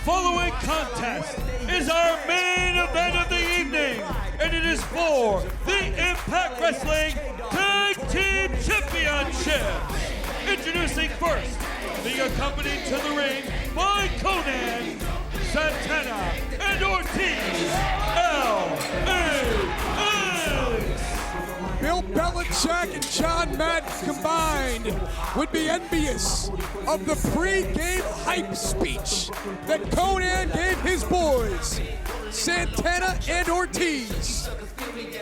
following contest is our main event of the evening, and it is for the Impact Wrestling Tag Team Championship. Introducing first, being accompanied to the ring by Conan, Santana, and Ortiz, LAX. Bill Belichick and John Madden combined would be envious of the pre-game hype speech that Conan gave his boys, Santana and Ortiz.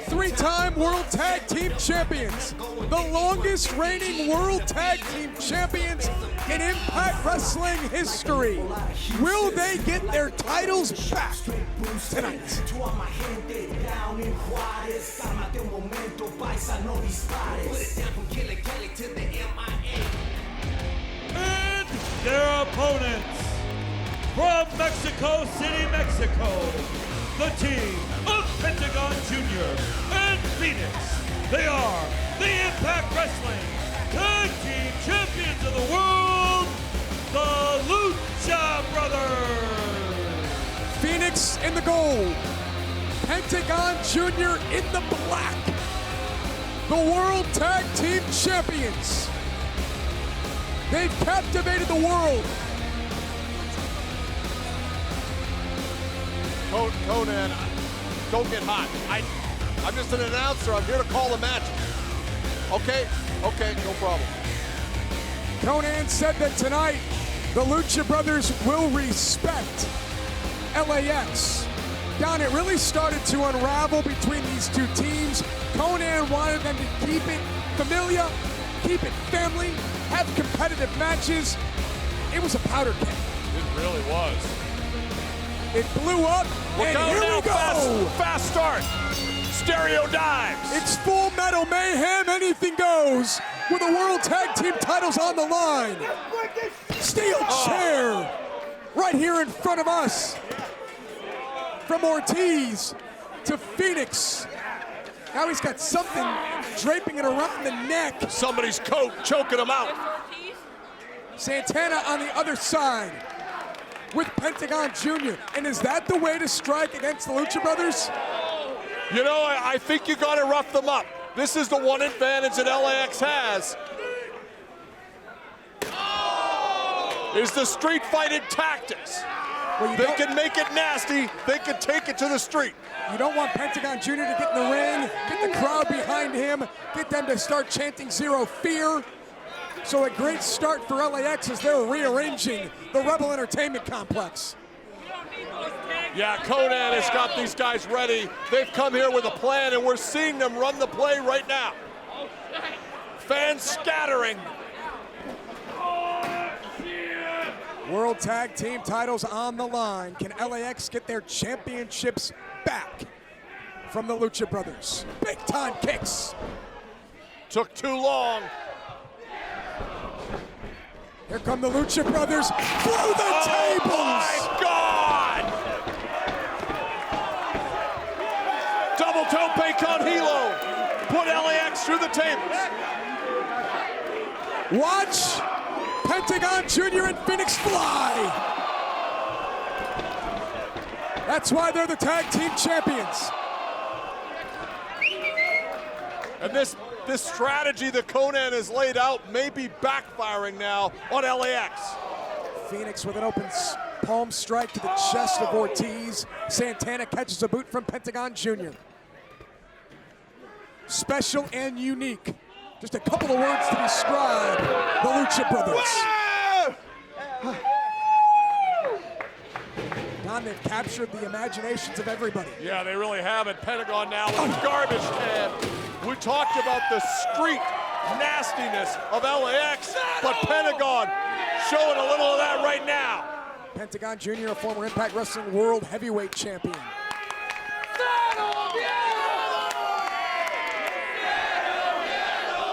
Three-time World Tag Team Champions, the longest reigning World Tag Team Champions in Impact Wrestling history. Will they get their titles back tonight? And their opponents, from Mexico City, Mexico, the team of Pentagon Jr. and Phoenix. They are the Impact Wrestling Tag Team Champions of the World, the Lucha Brothers. Phoenix in the gold, Pentagon Jr. in the black. The World Tag Team Champions. They've captivated the world. Conan, don't get hot. I'm just an announcer. I'm here to call the match. Okay, no problem. Conan said that tonight, the Lucha Brothers will respect LAX. Don, it really started to unravel between these two teams. Conan wanted them to keep it familiar, keep it family, have competitive matches. It was a powder keg. It really was. It blew up, and here we go! Fast start. Stereo dives. It's Full Metal Mayhem, anything goes, with the World Tag Team titles on the line. Steel chair, right here in front of us. From Ortiz to Phoenix. Now he's got something draping it around the neck. Somebody's coat choking him out. Santana on the other side with Pentagon Jr. And is that the way to strike against the Lucha Brothers? You know, I think you got to rough them up. This is the one advantage that LAX has. Is the street fighting tactics. Well, they can make it nasty. They can take it to the street. You don't want Pentagon Jr. to get in the ring, get the crowd behind him, get them to start chanting Zero Fear. So a great start for LAX as they're rearranging the Rebel Entertainment Complex. Yeah, Conan has got these guys ready. They've come here with a plan, and we're seeing them run the play right now. Fans scattering. World Tag Team titles on the line. Can LAX get their championships back from the Lucha Brothers? Big time kicks. Took too long. Here come the Lucha Brothers through the tables. My God! Double tope con hilo. Put LAX through the tables. Watch Pentagon Jr. and Phoenix fly. That's why they're the tag team champions. And this strategy that Conan has laid out may be backfiring now on LAX. Phoenix with an open palm strike to the chest of Ortiz. Santana catches a boot from Pentagon Jr. Special and unique. Just a couple of words to describe the Lucha Brothers. Don, they've captured the imaginations of everybody. Yeah, they really have it. Pentagon now with a garbage can. We talked about the street nastiness of LAX, but Pentagon showing a little of that right now. Pentagon Jr., a former Impact Wrestling World Heavyweight Champion.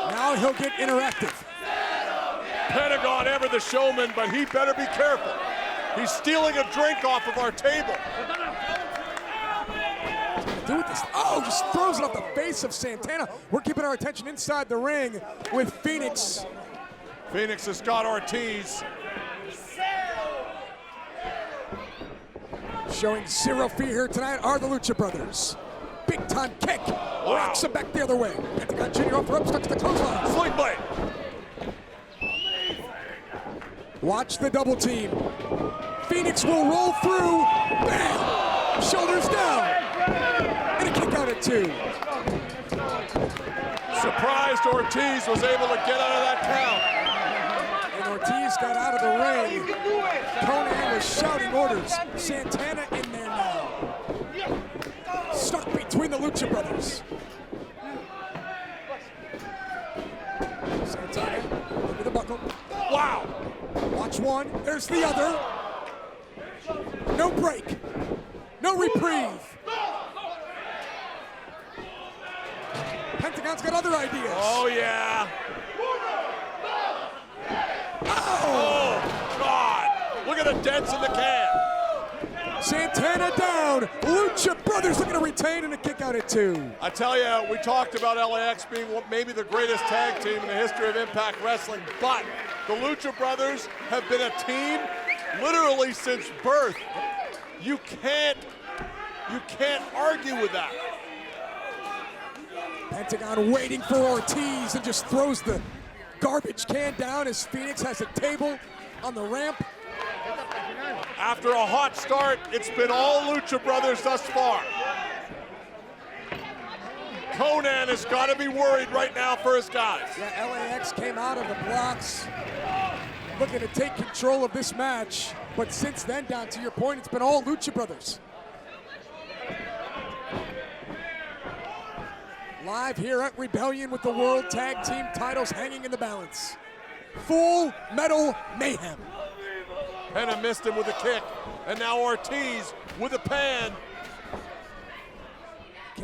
Now he'll get interactive. Pentagon ever the showman, but he better be careful. He's stealing a drink off of our table. Do with this. Oh, just throws it off the face of Santana. We're keeping our attention inside the ring with Phoenix. Phoenix has got Ortiz. Showing zero fear here tonight are the Lucha Brothers. Big time kick. Rocks him back the other way. Pentagon Jr. off the rope, stuck to the clothesline. Sling blade. Watch the double team. Phoenix will roll through. Bam! Shoulders down. And a kick out at 2. Surprised Ortiz was able to get out of that count. And Ortiz got out of the ring. Conan was shouting orders. Santana in there now. Stuck between the Lucha Brothers. Santana into the buckle. Wow. Watch one. There's the other. No break. No reprieve. Pentagon's got other ideas. Oh, yeah. Oh! God. Look at the dents in the can. Santana down. Lucha Brothers looking to retain and a kick out at 2. I tell you, we talked about LAX being maybe the greatest tag team in the history of Impact Wrestling, but the Lucha Brothers have been a team literally since birth. You can't argue with that. Pentagon waiting for Ortiz and just throws the garbage can down as Phoenix has a table on the ramp. After a hot start, it's been all Lucha Brothers thus far. Conan has got to be worried right now for his guys. Yeah, LAX came out of the blocks looking to take control of this match, but since then, down to your point, it's been all Lucha Brothers. Live here at Rebellion with the World Tag Team titles hanging in the balance. Full Metal Mayhem. Penna missed him with a kick, and now Ortiz with a pan,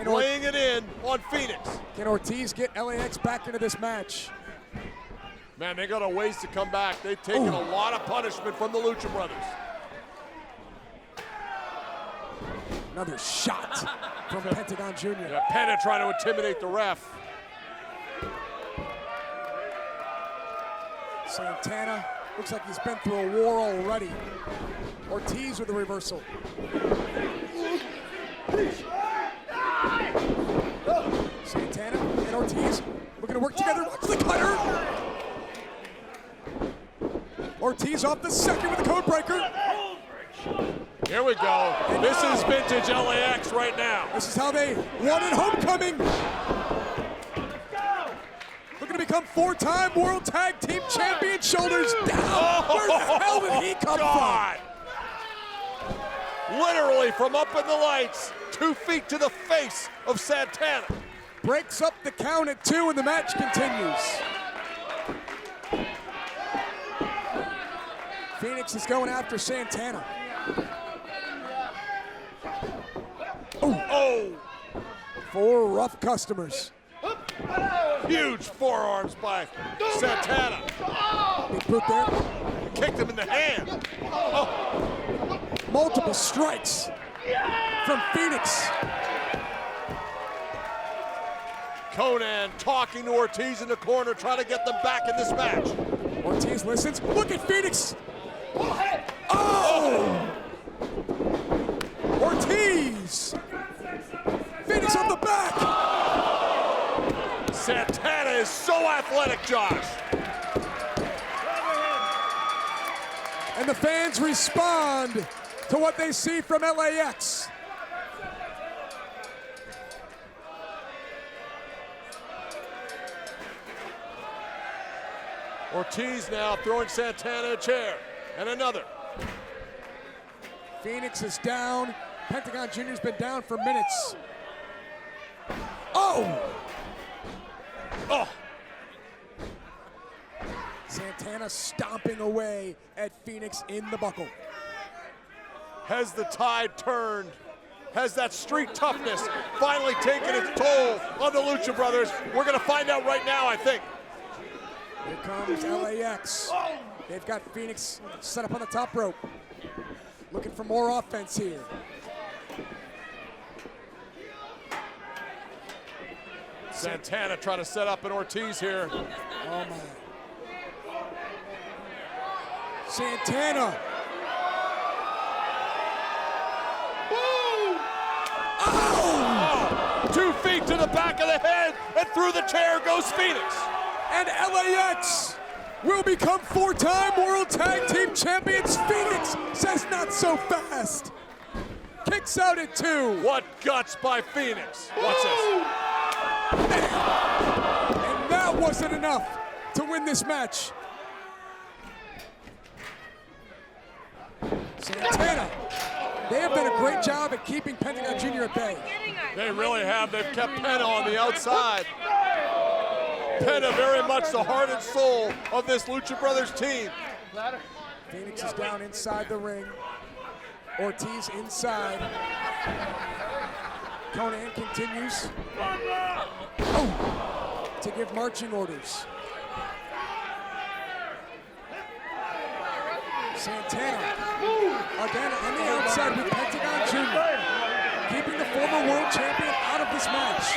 laying it in on Phoenix. Can Ortiz get LAX back into this match? Man, they got a ways to come back. They've taken a lot of punishment from the Lucha Brothers. Another shot from Pentagon Jr. Yeah, Penna trying to intimidate the ref. Santana looks like he's been through a war already. Ortiz with the reversal. Santana and Ortiz looking to work together. Watch the cutter. Ortiz off the second with the code breaker. Here we go. This is vintage LAX right now. This is how they won at Homecoming. Looking to become 4-time World Tag Team Champion. Shoulders down. Where the hell did he come from? Literally from up in the lights, 2 feet to the face of Santana. Breaks up the count at 2 and the match continues. Phoenix is going after Santana. Oh! 4 rough customers. Huge forearms by Santana. Big boot there. Kicked him in the hand. Oh. Multiple strikes from Phoenix. Conan talking to Ortiz in the corner, trying to get them back in this match. Ortiz listens. Look at Phoenix. Oh! Ortiz. Phoenix on the back. Santana is so athletic, Josh. And the fans respond to what they see from LAX. Ortiz now throwing Santana a chair, and another. Phoenix is down. Pentagon Jr.'s been down for minutes. Oh! Oh! Santana stomping away at Phoenix in the buckle. Has the tide turned? Has that street toughness finally taken its toll on the Lucha Brothers? We're gonna find out right now, I think. Here comes LAX. They've got Phoenix set up on the top rope. Looking for more offense here. Santana trying to set up an Ortiz here. Oh my. Santana. Right to the back of the head, and through the chair goes Phoenix. And LAX will become 4-time World Tag Team Champions. Phoenix says not so fast. Kicks out at 2. What guts by Phoenix. Watch this. And that wasn't enough to win this match. Santana, they have done a great job at keeping Pentagon Jr. at bay. They really have. They've kept Penta on the outside. Penta very much the heart and soul of this Lucha Brothers team. Phoenix is down inside the ring. Ortiz inside. Conan continues to give marching orders. Santana again on the outside with Pentagon Jr. keeping the former world champion out of this match.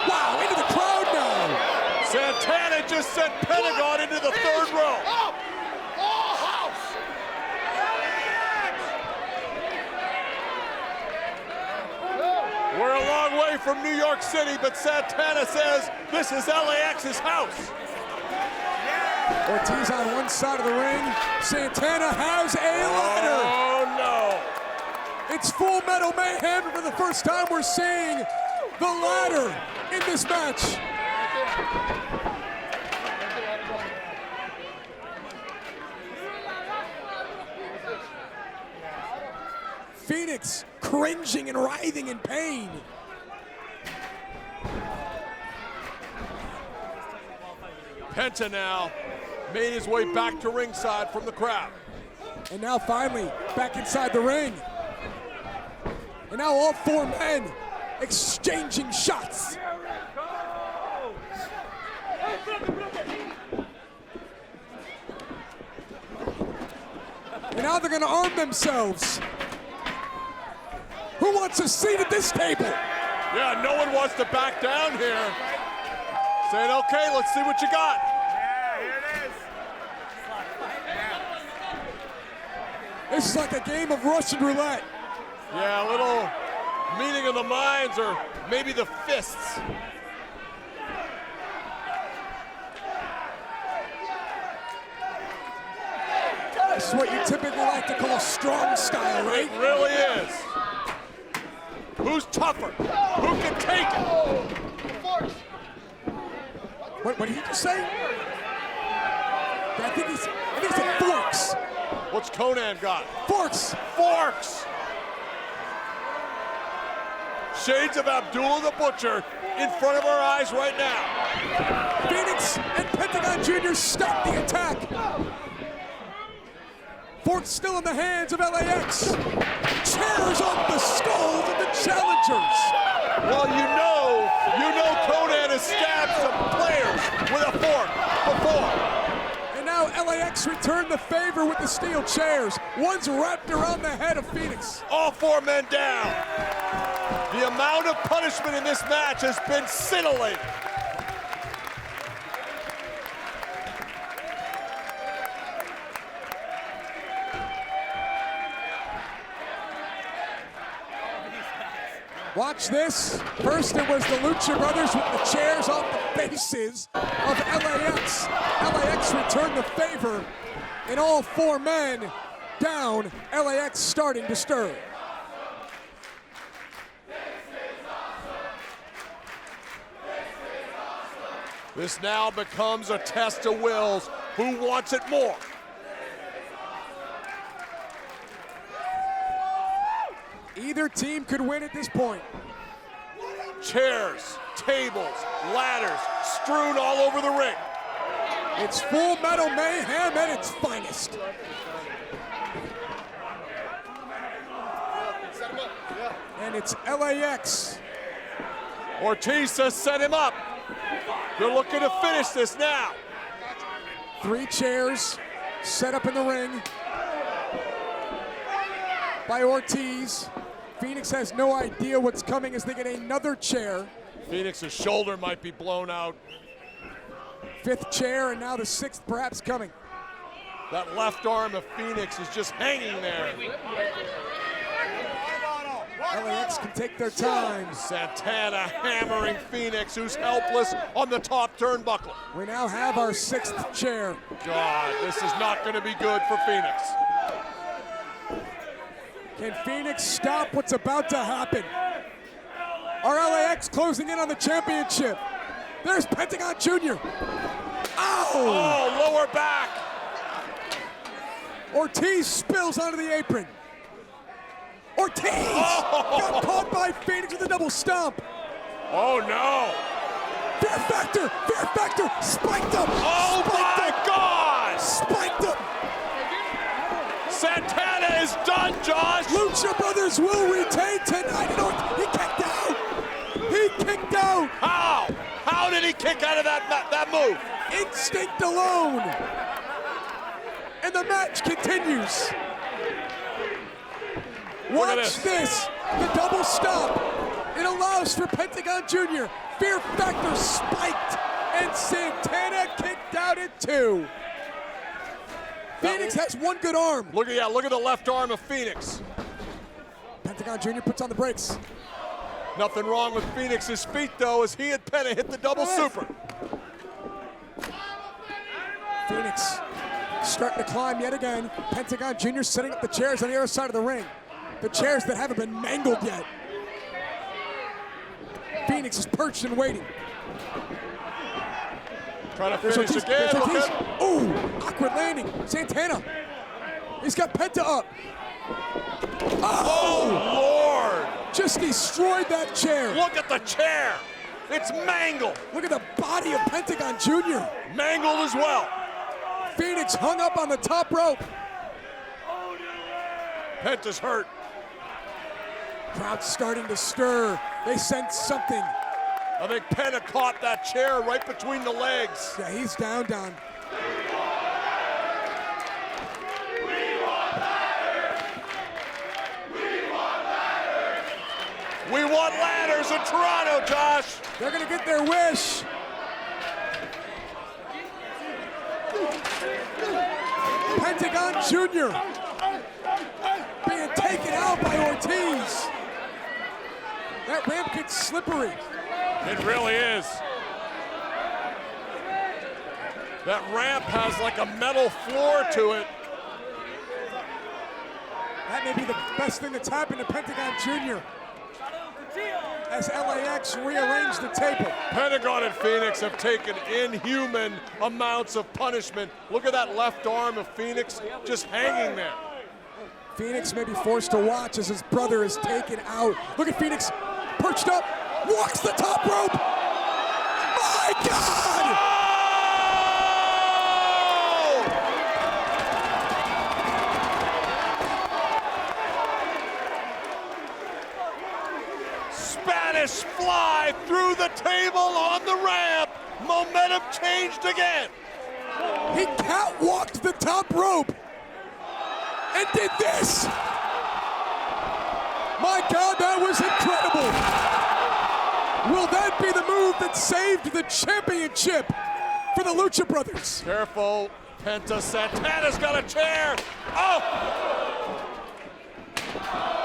Wow, into the crowd now. Santana just sent Pentagon into the 3rd row. We're a long way from New York City, but Santana says this is LAX's house. Ortiz on one side of the ring. Santana has a ladder. Oh no. It's Full Metal Mayhem. For the first time we're seeing the ladder in this match. Phoenix cringing and writhing in pain. Penta now made his way back to ringside from the crowd. And now finally back inside the ring. And now all 4 men exchanging shots. And now they're gonna arm themselves. Who wants a seat at this table? Yeah, no one wants to back down here. Saying, okay, let's see what you got. Yeah, here it is. This is like a game of Russian roulette. Yeah, a little meeting of the minds, or maybe the fists. This is what you typically like to call strong style, right? It really is. Who's tougher? Who can take it? What did he just say? I think he said Forks. What's Conan got? Forks. Forks! Shades of Abdullah the Butcher in front of our eyes right now. Phoenix and Pentagon Jr. stop the attack. Forks still in the hands of LAX. Chairs off the skulls of the challengers. Well, you know Conan has stabbed some players with a fork before. And now LAX returned the favor with the steel chairs. One's wrapped around the head of Phoenix. All 4 men down. The amount of punishment in this match has been scintillating. Watch this. First it was the Lucha Brothers with the chairs off the faces of LAX. LAX returned the favor, and all 4 men down. LAX starting to stir. This now becomes a test of wills. Who wants it more? Either team could win at this point. Chairs, tables, ladders strewn all over the ring. It's Full Metal Mayhem at its finest. And it's LAX. Ortiz has set him up. They're looking to finish this now. 3 chairs set up in the ring by Ortiz. Phoenix has no idea what's coming as they get another chair. Phoenix's shoulder might be blown out. 5th chair, and now the 6th perhaps coming. That left arm of Phoenix is just hanging there. LAX can take their time. Santana hammering Phoenix, who's helpless on the top turnbuckle. We now have our 6th chair. God, this is not going to be good for Phoenix. Can Phoenix stop what's about to happen? Are LAX closing in on the championship? There's Pentagon Jr. Ow! Oh, lower back. Ortiz spills onto the apron. Ortiz got caught by Phoenix with a double stomp. Oh, no. Fear Factor, spiked him. Oh, my God. Spiked him. Santana is done, Josh. Lucha Brothers will retain tonight. He kicked out. He kicked out. How? How did he kick out of that move? Instinct alone. And the match continues. Watch this. The double stomp. It allows for Pentagon Jr. Fear Factor spiked. And Santana kicked out at 2. Phoenix has one good arm. Look at the left arm of Phoenix. Pentagon Jr. puts on the brakes. Nothing wrong with Phoenix's feet, though, as he and Penta hit the double super. Phoenix starting to climb yet again. Pentagon Jr. setting up the chairs on the other side of the ring. The chairs that haven't been mangled yet. Phoenix is perched and waiting. Trying to finish again. Ooh, awkward landing. Santana. He's got Penta up. Oh, Lord. Just destroyed that chair. Look at the chair. It's mangled. Look at the body of Pentagon Jr. Mangled as well. Phoenix hung up on the top rope. Penta's hurt. Crowd's starting to stir. They sense something. I think Penta caught that chair right between the legs. Yeah, he's down. We want ladders in Toronto, Josh. They're gonna get their wish. Pentagon Jr. being taken out by Ortiz. That ramp gets slippery. It really is. That ramp has like a metal floor to it. That may be the best thing that's happened to Pentagon Jr. as LAX rearranged the table. Pentagon and Phoenix have taken inhuman amounts of punishment. Look at that left arm of Phoenix just hanging there. Phoenix may be forced to watch as his brother is taken out. Look at Phoenix, perched up, walks the top rope. My God! Spanish fly through the table on the ramp. Momentum changed again. He catwalked the top rope and did this. My God, that was incredible. Will that be the move that saved the championship for the Lucha Brothers? Careful, Penta. Santana's got a chair. Oh!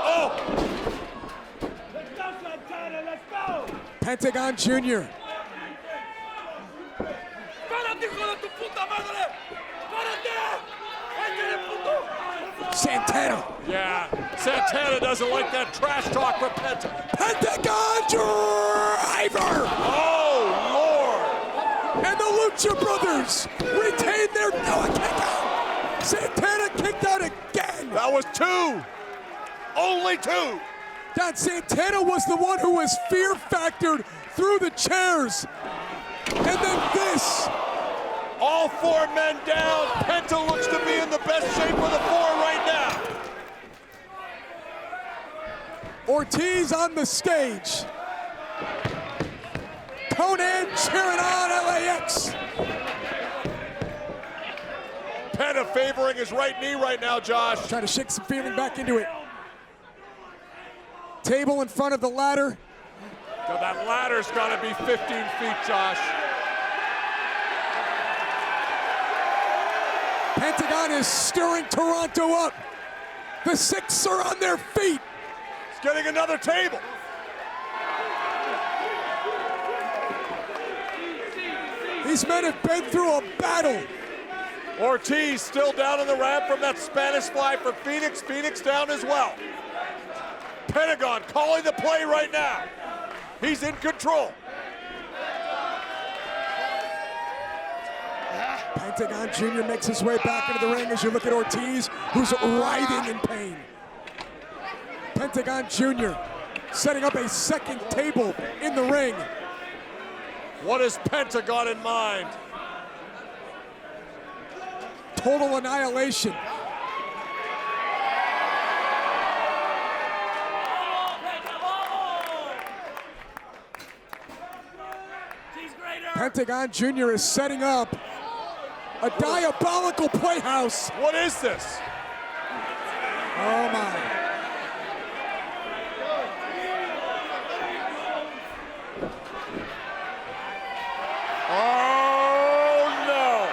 Oh! Pentagon Jr. Santana. Yeah, Santana doesn't like that trash talk from Penta. Pentagon driver. Oh, Lord. And the Lucha Brothers retain their kick out. Santana kicked out again. That was 2. Only 2. Don Santana was the one who was fear factored through the chairs. And then this. All 4 men down. Penta looks to be in the best shape of the 4 right now. Ortiz on the stage. Conan cheering on LAX. Penta favoring his right knee right now, Josh. Trying to shake some feeling back into it. Table in front of the ladder. God, that ladder's got to be 15 feet, Josh. Pentagon is stirring Toronto up. The 6 are on their feet. getting another table. These men have been through a battle. Ortiz still down on the ramp from that Spanish fly for Phoenix. Phoenix down as well. Pentagon calling the play right now. He's in control. Pentagon Jr. makes his way back into the ring as you look at Ortiz, who's writhing in pain. Pentagon Jr. setting up a second table in the ring. What has Pentagon in mind? Total annihilation. Pentagon Jr. is setting up a diabolical playhouse. What is this? Oh my. Oh no.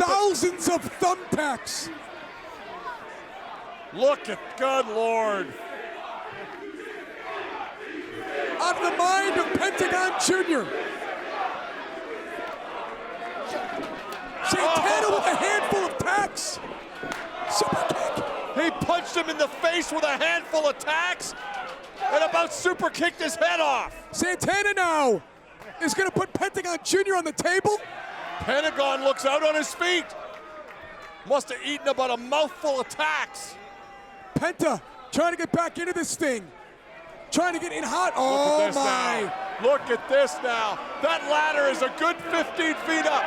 Thousands of thumbtacks. Look at, good Lord. Out of the mind of Pentagon Jr. Santana with a handful of tacks. Super kick. He punched him in the face with a handful of tacks and about super kicked his head off. Santana now is going to put Pentagon Jr. on the table. Pentagon looks out on his feet. Must have eaten about a mouthful of tacks. Penta trying to get back into this thing. Trying to get in hot. Oh my. Now. Look at this now. That ladder is a good 15 feet up.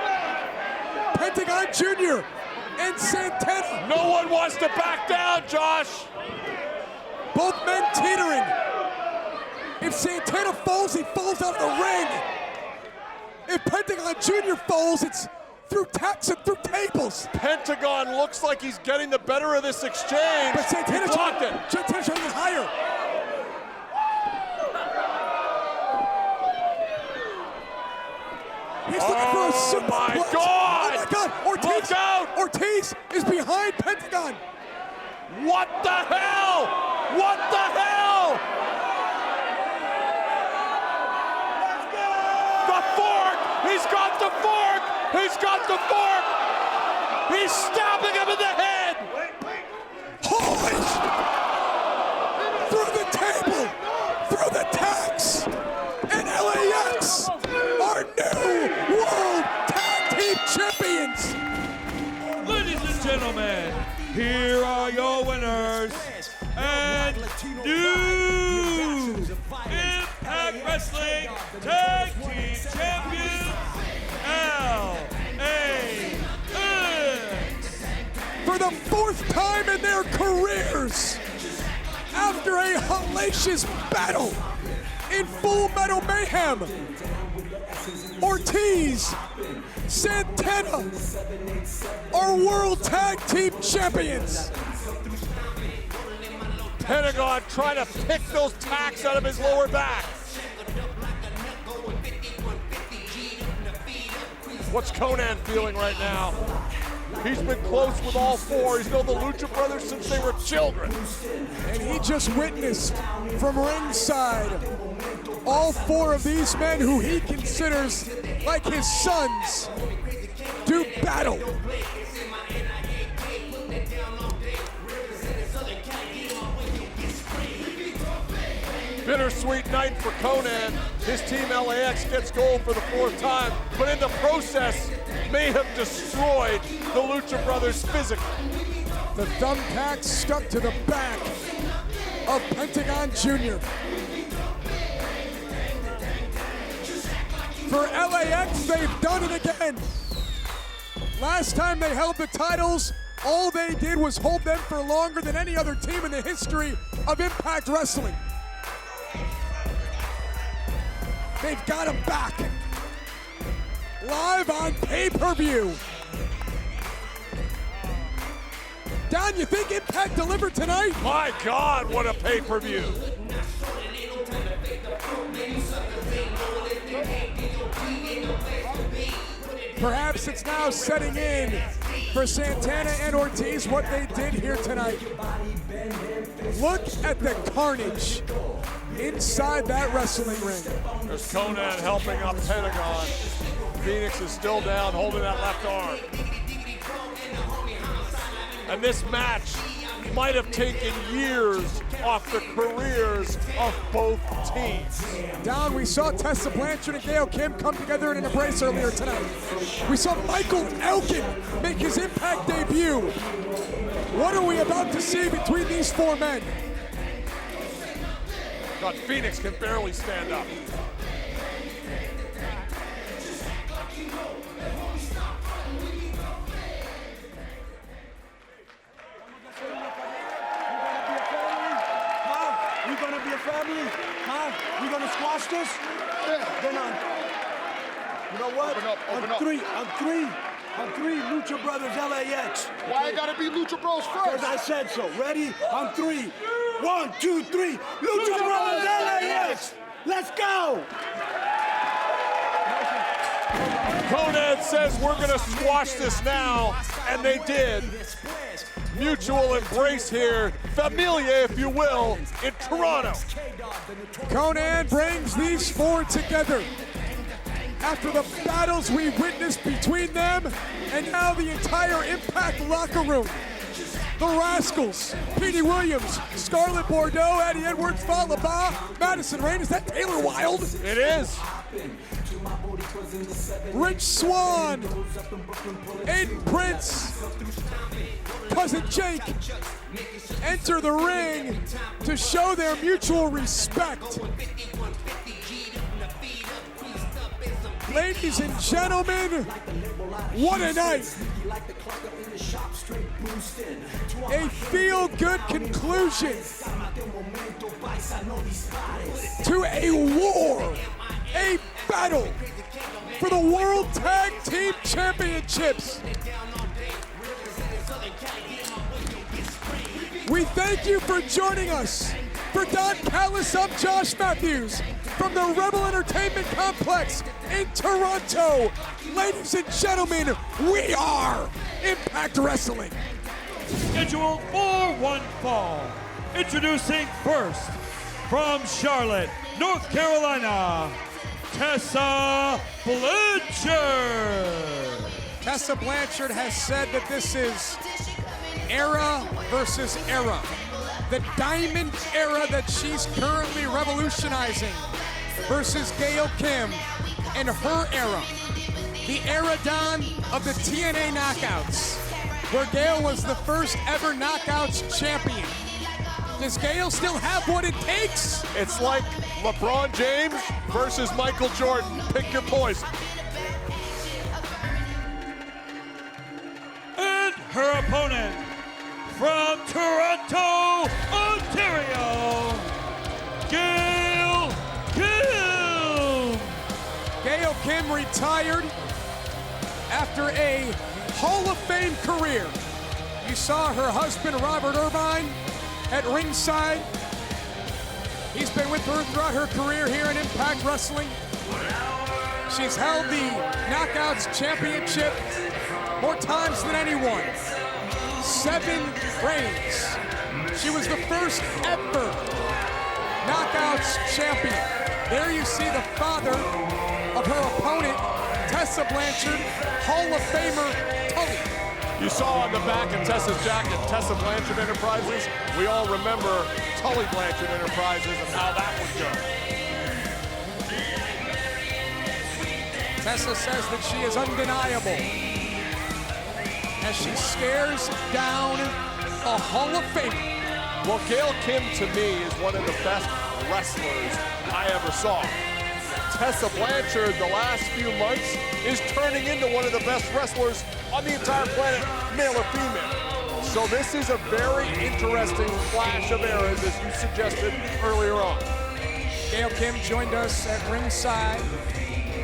Pentagon Jr. and Santana. No one wants to back down, Josh. Both men teetering. If Santana falls, he falls out of the ring. If Pentagon Jr. falls, it's through tacks and through tables. Pentagon looks like he's getting the better of this exchange. But Santana's blocked it. Santana's trying to get higher. He's looking for a super my clutch. God! Oh my God! Ortiz! Look out! Ortiz is behind Pentagon. What the hell? What the hell? The fork! He's got the fork! He's got the fork! He's stabbing him in the head! Holy through the table, through the tacks, and LAX are new World Tag Team Champions. Ladies and gentlemen, here are your winners and new Impact Wrestling Tag Team Champions, LAX. For the fourth time in their careers, after a hellacious battle in Full Metal Mayhem, Ortiz, Santana are World Tag Team Champions. Pentagon trying to pick those tacks out of his lower back. What's Conan feeling right now? He's been close with all four. He's known the Lucha brothers since they were children. And he just witnessed from ringside all four of these men who he considers like his sons do battle. Bittersweet night for Conan. His team LAX gets gold for the fourth time, but in the process may have destroyed the Lucha brothers physically. The thumbtacks stuck to the back of Pentagon Jr. For LAX, they've done it again. Last time they held the titles, all they did was hold them for longer than any other team in the history of Impact Wrestling. They've got him back. Live on pay-per-view. Don, you think Impact delivered tonight? My God, what a pay-per-view. Perhaps it's now setting in for Santana and Ortiz what they did here tonight. Look at the carnage inside that wrestling ring. There's Conan helping up Pentagon. Phoenix is still down, holding that left arm. And this match might have taken years off the careers of both teams. Down, we saw Tessa Blanchard and Gail Kim come together in an embrace earlier tonight. We saw Michael Elgin make his Impact debut. What are we about to see between these four men? God, Phoenix can barely stand up. We gonna be a family? Huh? We gonna squash this? Yeah. Then you know what? Open up. I'm three Lucha Brothers LAX. Why I gotta be Lucha Bros first? Because I said so. Ready? On three. 1, 2, 3. Lucha Brothers LAX. Let's go. Conan says we're gonna squash this now, and they did. Mutual embrace here, familia, if you will, in Toronto. Conan brings these four together after the battles we witnessed between them and now the entire Impact locker room. The Rascals, Petey Williams, Scarlett Bordeaux, Eddie Edwards, Falaba, Madison Rain. Is that Taylor Wilde? It is. Rich Swann, Aiden Prince, Cousin Jake enter the ring to show their mutual respect. Ladies and gentlemen, what a night. A feel-good conclusion to a war, a battle for the World Tag Team Championships. We thank you for joining us. For Don Callis, I'm Josh Matthews from the Rebel Entertainment Complex in Toronto. Ladies and gentlemen, we are Impact Wrestling. Scheduled for one fall. Introducing first, from Charlotte, North Carolina, Tessa Blanchard. Tessa Blanchard has said that this is era versus era. The diamond era that she's currently revolutionizing versus Gail Kim and her era. The era, Don, of the TNA Knockouts, where Gail was the first ever Knockouts champion. Does Gail still have what it takes? It's like LeBron James versus Michael Jordan. Pick your poison. And her opponent, from Toronto, Ontario, Gail Kim. Gail Kim retired after a Hall of Fame career. You saw her husband, Robert Irvine, at ringside. He's been with her throughout her career here in Impact Wrestling. She's held the Knockouts Championship more times than anyone. 7 reigns. She was the first ever Knockouts champion. There you see the father of her opponent, Tessa Blanchard, Hall of Famer Tully. You saw on the back of Tessa's jacket, Tessa Blanchard Enterprises. We all remember Tully Blanchard Enterprises and how that would go. Tessa says that she is undeniable as she stares down a Hall of Famer. Well, Gail Kim, to me, is one of the best wrestlers I ever saw. Tessa Blanchard, the last few months, is turning into one of the best wrestlers on the entire planet, male or female. So this is a very interesting clash of eras, as you suggested earlier on. Gail Kim joined us at ringside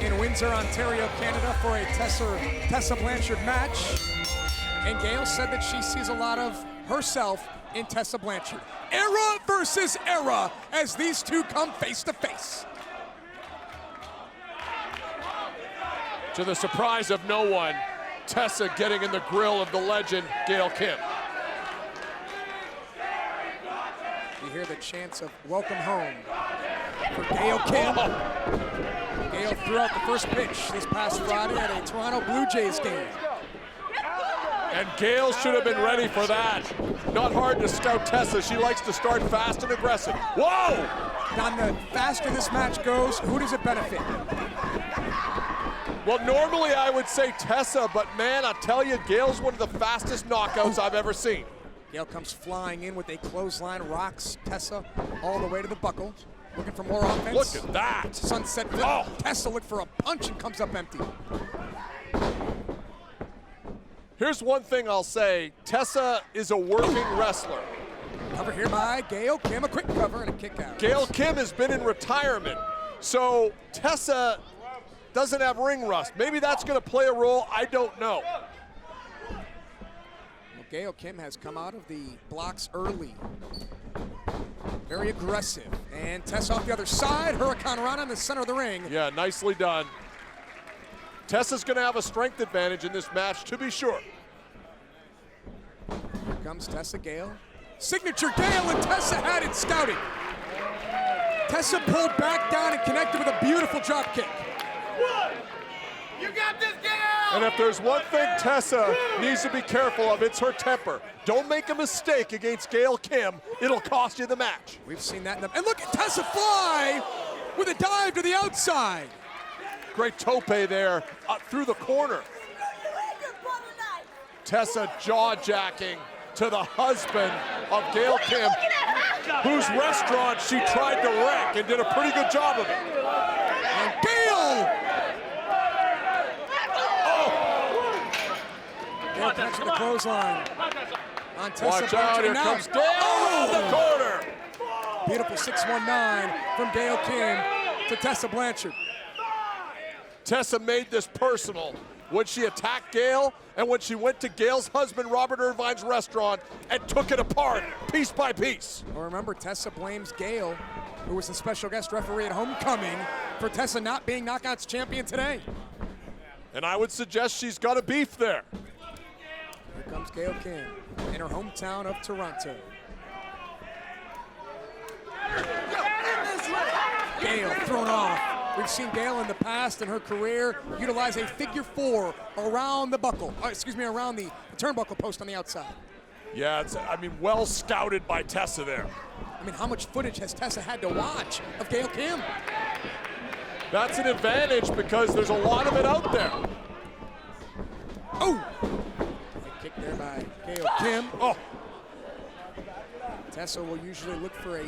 in Windsor, Ontario, Canada for a Tessa Blanchard match. And Gail said that she sees a lot of herself in Tessa Blanchard. Era versus era as these two come face to face. To the surprise of no one, Tessa getting in the grill of the legend, Gail Kim. you hear the chants of welcome home for Gail Kim. Gail threw out the first pitch this past Friday at a Toronto Blue Jays game. And Gail should have been ready for that. Not hard to scout Tessa. She likes to start fast and aggressive. Whoa! Don, the faster this match goes, who does it benefit? Well, normally I would say Tessa, but man, I tell you, Gail's one of the fastest knockouts I've ever seen. Gail comes flying in with a clothesline, rocks Tessa all the way to the buckle. Looking for more offense. Look at that. Sunset flip. Oh. Tessa looked for a punch and comes up empty. Here's one thing I'll say. Tessa is a working wrestler. Cover here by Gail Kim, a quick cover and a kick out. Gail Kim has been in retirement, so Tessa doesn't have ring rust. Maybe that's going to play a role, I don't know. Well, Gail Kim has come out of the blocks early. Very aggressive. And Tessa off the other side, Hurricane Rana in the center of the ring. Yeah, nicely done. Tessa's going to have a strength advantage in this match, to be sure. Here comes Tessa Gail. Signature Gail, and Tessa had it scouted. Tessa pulled back down and connected with a beautiful drop kick. You got this, Gail! And if there's one thing Tessa needs to be careful of, it's her temper. Don't make a mistake against Gail Kim. It'll cost you the match. We've seen that in the... And look at Tessa fly with a dive to the outside. Great tope there through the corner. Tessa jaw-jacking to the husband of Gail Kim, whose restaurant she tried to wreck and did a pretty good job of it. And Gail! Gail catching the clothesline on Tessa. Watch out, here comes Gail around the corner. Beautiful 619 from Gail Kim to Tessa Blanchard. Tessa made this personal when she attacked Gail and when she went to Gail's husband, Robert Irvine's restaurant, and took it apart piece by piece. Well, remember, Tessa blames Gail, who was the special guest referee at Homecoming, for Tessa not being Knockouts champion today. And I would suggest she's got a beef there. Here comes Gail Kim in her hometown of Toronto. Gail thrown off. We've seen Gail in the past in her career utilize a figure four around the buckle, around the turnbuckle post on the outside. Yeah, well scouted by Tessa there. I mean, how much footage has Tessa had to watch of Gail Kim? That's an advantage because there's a lot of it out there. Oh! Great kick there by Gail Kim. Oh! Tessa will usually look for a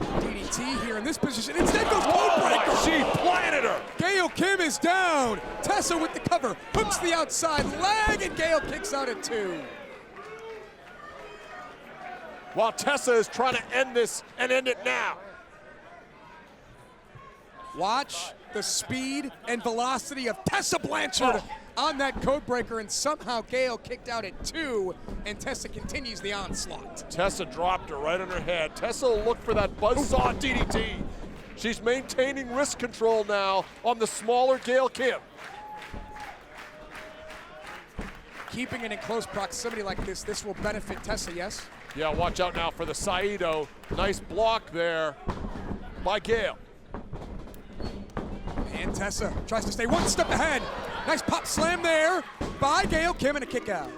DDT here in this position. Instead goes codebreaker. She planted her. Gail Kim is down. Tessa with the cover, hooks the outside leg, and Gail kicks out at 2. While Tessa is trying to end this and end it now. Watch the speed and velocity of Tessa Blanchard on that codebreaker, and somehow Gail kicked out at 2, and Tessa continues the onslaught. Tessa dropped her right on her head. Tessa will look for that buzzsaw DDT. She's maintaining wrist control now on the smaller Gail Kim. Keeping it in close proximity like this will benefit Tessa, yes? Yeah, watch out now for the Saito. Nice block there by Gail. And Tessa tries to stay one step ahead. Nice pop slam there by Gail Kim and a kick out.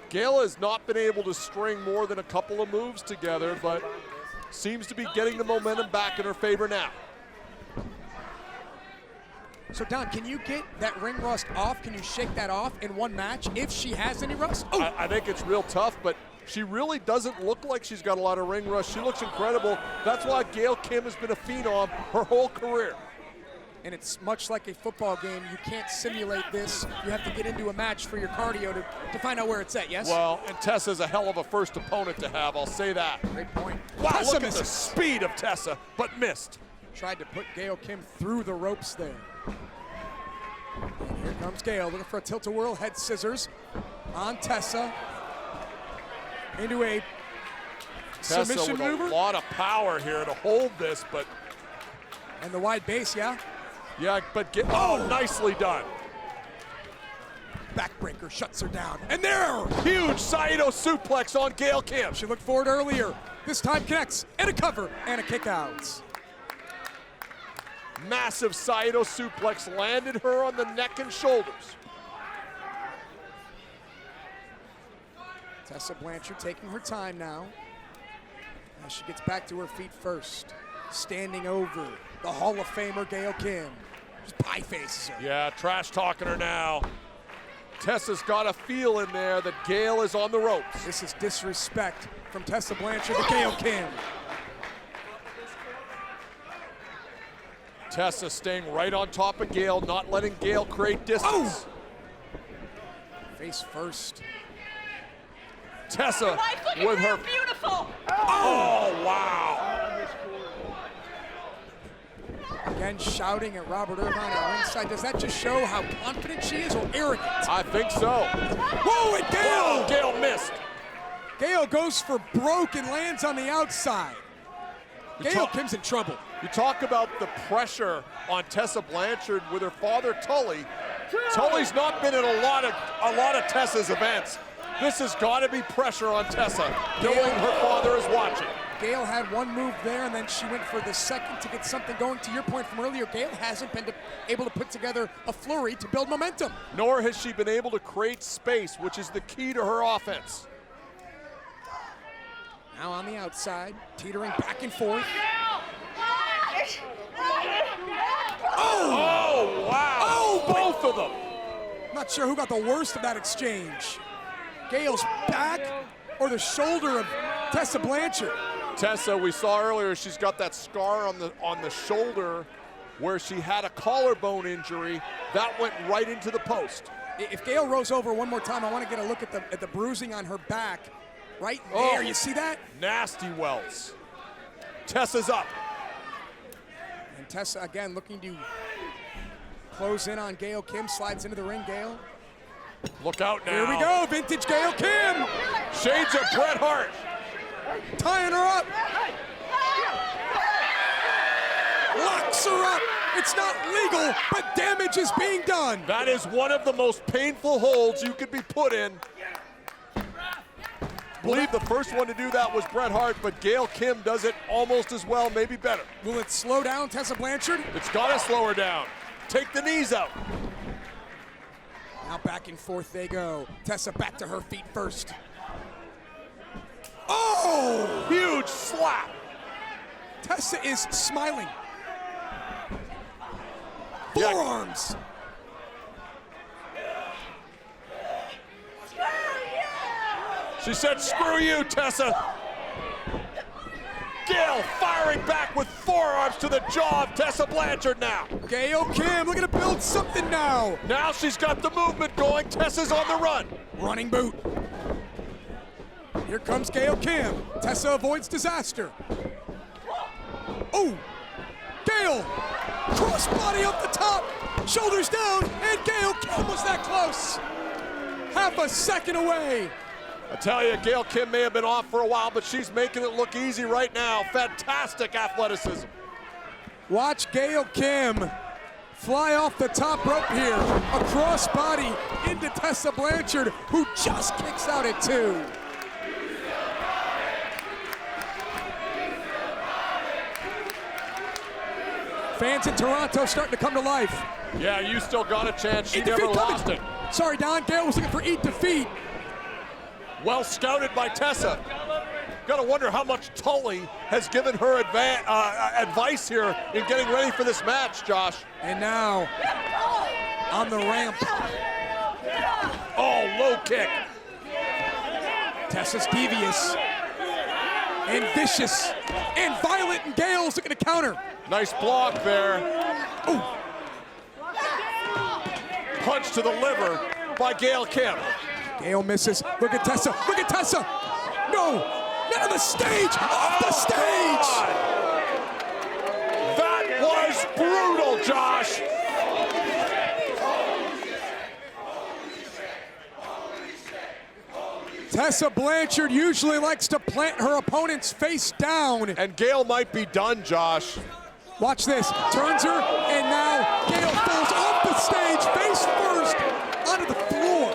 Gail has not been able to string more than a couple of moves together, but seems to be getting the momentum back in her favor now. So Don, can you get that ring rust off? Can you shake that off in one match if she has any rust? Oh. I think it's real tough, but she really doesn't look like she's got a lot of ring rust. She looks incredible. That's why Gail Kim has been a phenom her whole career. And it's much like a football game. You can't simulate this. You have to get into a match for your cardio to find out where it's at, yes? Well, and Tessa's a hell of a first opponent to have, I'll say that. Great point. Wow, Tessa look misses. at the speed of Tessa, but missed. Tried to put Gail Kim through the ropes there. And here comes Gail, looking for a tilt-a-whirl, head scissors on Tessa. Into a Tessa submission with maneuver. a lot of power here to hold this, but... And the wide base, yeah? Yeah, but nicely done. backbreaker shuts her down. And there! Huge Saito suplex on Gail Kim. She looked forward earlier. This time connects, and a cover, and a kick out. Massive Saito suplex landed her on the neck and shoulders. Tessa Blanchard taking her time now as she gets back to her feet first. Standing over the Hall of Famer Gail Kim. Just pie faces her. Yeah, trash talking her now. Tessa's got a feel in there that Gail is on the ropes. This is disrespect from Tessa Blanchard to Gail Kim. Tessa staying right on top of Gail, not letting Gail create distance. Oh! Face first. Tessa with her. Beautiful. Oh, wow. Again, shouting at Robert Irvine at ringside. Does that just show how confident she is or arrogant? I think so. Whoa, and Gail! Oh, Gail missed. Gail goes for broke and lands on the outside. Gail Kim's in trouble. You talk about the pressure on Tessa Blanchard with her father Tully. Tully's not been in a lot of Tessa's events. This has got to be pressure on Tessa, knowing her father is watching. Gail had one move there, and then she went for the second to get something going. To your point from earlier, Gail hasn't been able to put together a flurry to build momentum. Nor has she been able to create space, which is the key to her offense. Now on the outside, teetering back and forth. Oh, wow. Oh, both of them. Not sure who got the worst of that exchange. Gail's back or the shoulder of Tessa Blanchard. Tessa, we saw earlier, she's got that scar on the shoulder where she had a collarbone injury. That went right into the post. If Gail rolls over one more time, I want to get a look at the bruising on her back. Right there, you see that? Nasty wells. Tessa's up. And Tessa, again, looking to close in on Gail Kim, slides into the ring, Gail. Look out now. Here we go, vintage Gail Kim. Shades of Bret Hart. Tying her up. Locks her up. It's not legal, but damage is being done. That is one of the most painful holds you could be put in. I believe the first one to do that was Bret Hart, but Gail Kim does it almost as well, maybe better. Will it slow down Tessa Blanchard? It's got to slow her down. Take the knees out. Now back and forth they go. Tessa back to her feet first. Oh! Huge slap. Tessa is smiling. Forearms. She said, screw you, Tessa. Gail firing back with forearms to the jaw of Tessa Blanchard now. Gail Kim looking to build something now. Now she's got the movement going. Tessa's on the run. Running boot. Here comes Gail Kim. Tessa avoids disaster. Oh, Gail. Crossbody up the top. Shoulders down, and Gail Kim was that close. Half a second away. I tell you, Gail Kim may have been off for a while, but she's making it look easy right now. Fantastic athleticism. Watch Gail Kim fly off the top rope here. A crossbody into Tessa Blanchard, who just kicks out at 2. Fans in Toronto starting to come to life. Yeah, you still got a chance. She never lost it. Sorry, Don. Gail was looking for eat defeat. Well scouted by Tessa. Got to wonder how much Tully has given her advice here in getting ready for this match, Josh. And now, on the ramp. Oh, low kick. Tessa's devious and vicious and violent, and Gail's looking to counter. Nice block there. Ooh. Punch to the liver by Gail Kim. Gail misses. Look at Tessa. Look at Tessa. No. Not on the stage. Off the stage. That was brutal, Josh. Tessa Blanchard usually likes to plant her opponent's face down. And Gail might be done, Josh. Watch this. Turns her, and now Gail falls off the stage, face first, onto the floor.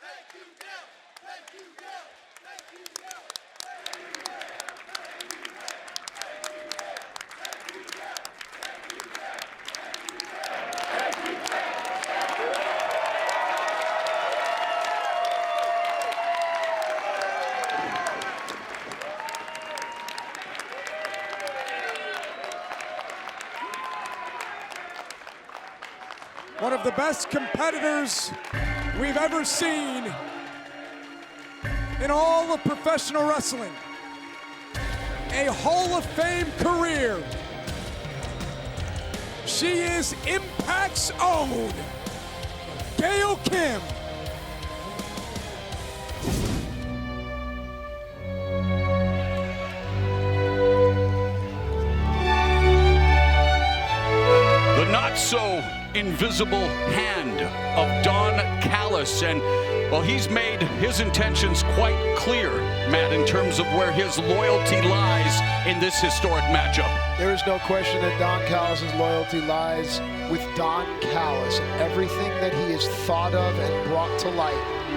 Thank you, Gail. One of the best competitors we've ever seen in all of professional wrestling. A Hall of Fame career. She is Impact's own Gail Kim. The not so invisible hand of Don Callis, and well, he's made his intentions quite clear, Matt, in terms of where his loyalty lies in this historic matchup. There is no question that Don Callis' loyalty lies with Don Callis and everything that he has thought of and brought to light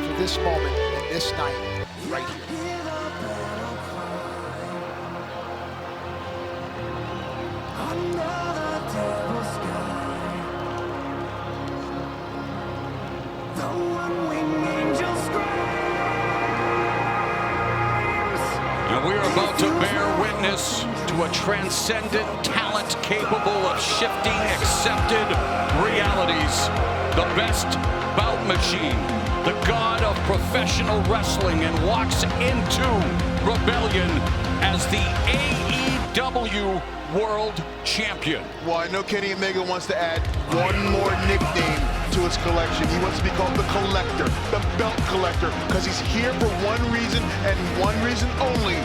for this moment and this night right here. And we are about to bear witness to a transcendent talent capable of shifting accepted realities. The best bout machine, the god of professional wrestling, and walks into Rebellion as the AEW World Champion. Well, I know Kenny Omega wants to add one more nickname to his collection. He wants to be called the Collector, the Belt Collector, because he's here for one reason and one reason only.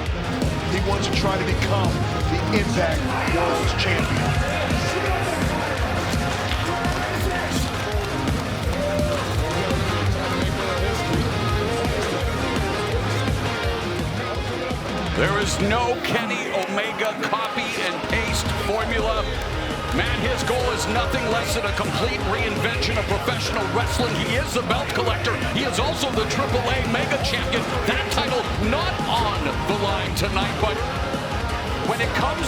He wants to try to become the Impact World Champion. There is no Kenny Omega copy and paste formula. Man, his goal is nothing less than a complete reinvention of professional wrestling. He is the belt collector. He is also the AAA Mega Champion. That title not on the line tonight, but when it comes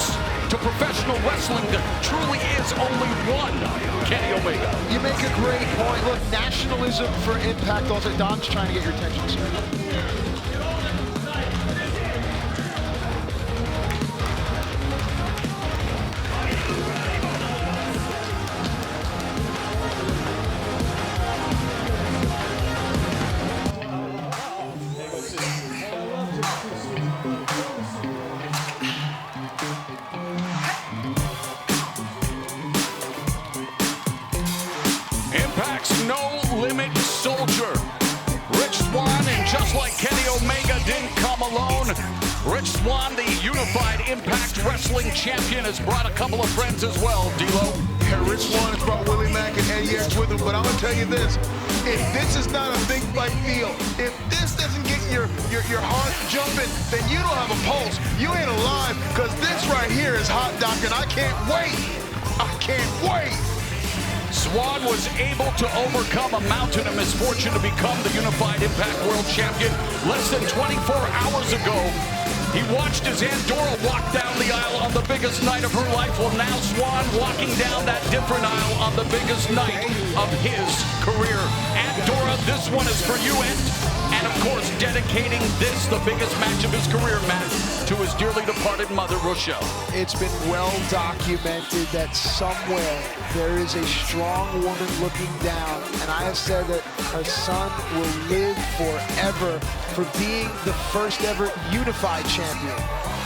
to professional wrestling, there truly is only one Kenny Omega. You make a great point. Look, nationalism for Impact. Also, Don's trying to get your attention, sir. Impact's no-limit soldier, Rich Swann, and just like Kenny Omega didn't come alone, Rich Swann, the unified Impact Wrestling Champion, has brought a couple of friends as well, D-Lo. Yeah, Rich Swann has brought Willie Mack and Eddie X with him, but I'm gonna tell you this: if this is not a think fight feel, if this doesn't get your heart jumping, then you don't have a pulse. You ain't alive, because this right here is hot, Doc, and I can't wait. I can't wait. Swann was able to overcome a mountain of misfortune to become the Unified Impact World Champion less than 24 hours ago. He watched as Aunt Dora walk down the aisle on the biggest night of her life. Well, now Swann walking down that different aisle on the biggest night of his career. Aunt Dora, this one is for you, and of course, dedicating this, the biggest match of his career, Matt, to his dearly departed mother, Rochelle. It's been well documented that somewhere there is a strong woman looking down, and I have said that her son will live forever for being the first ever unified champion.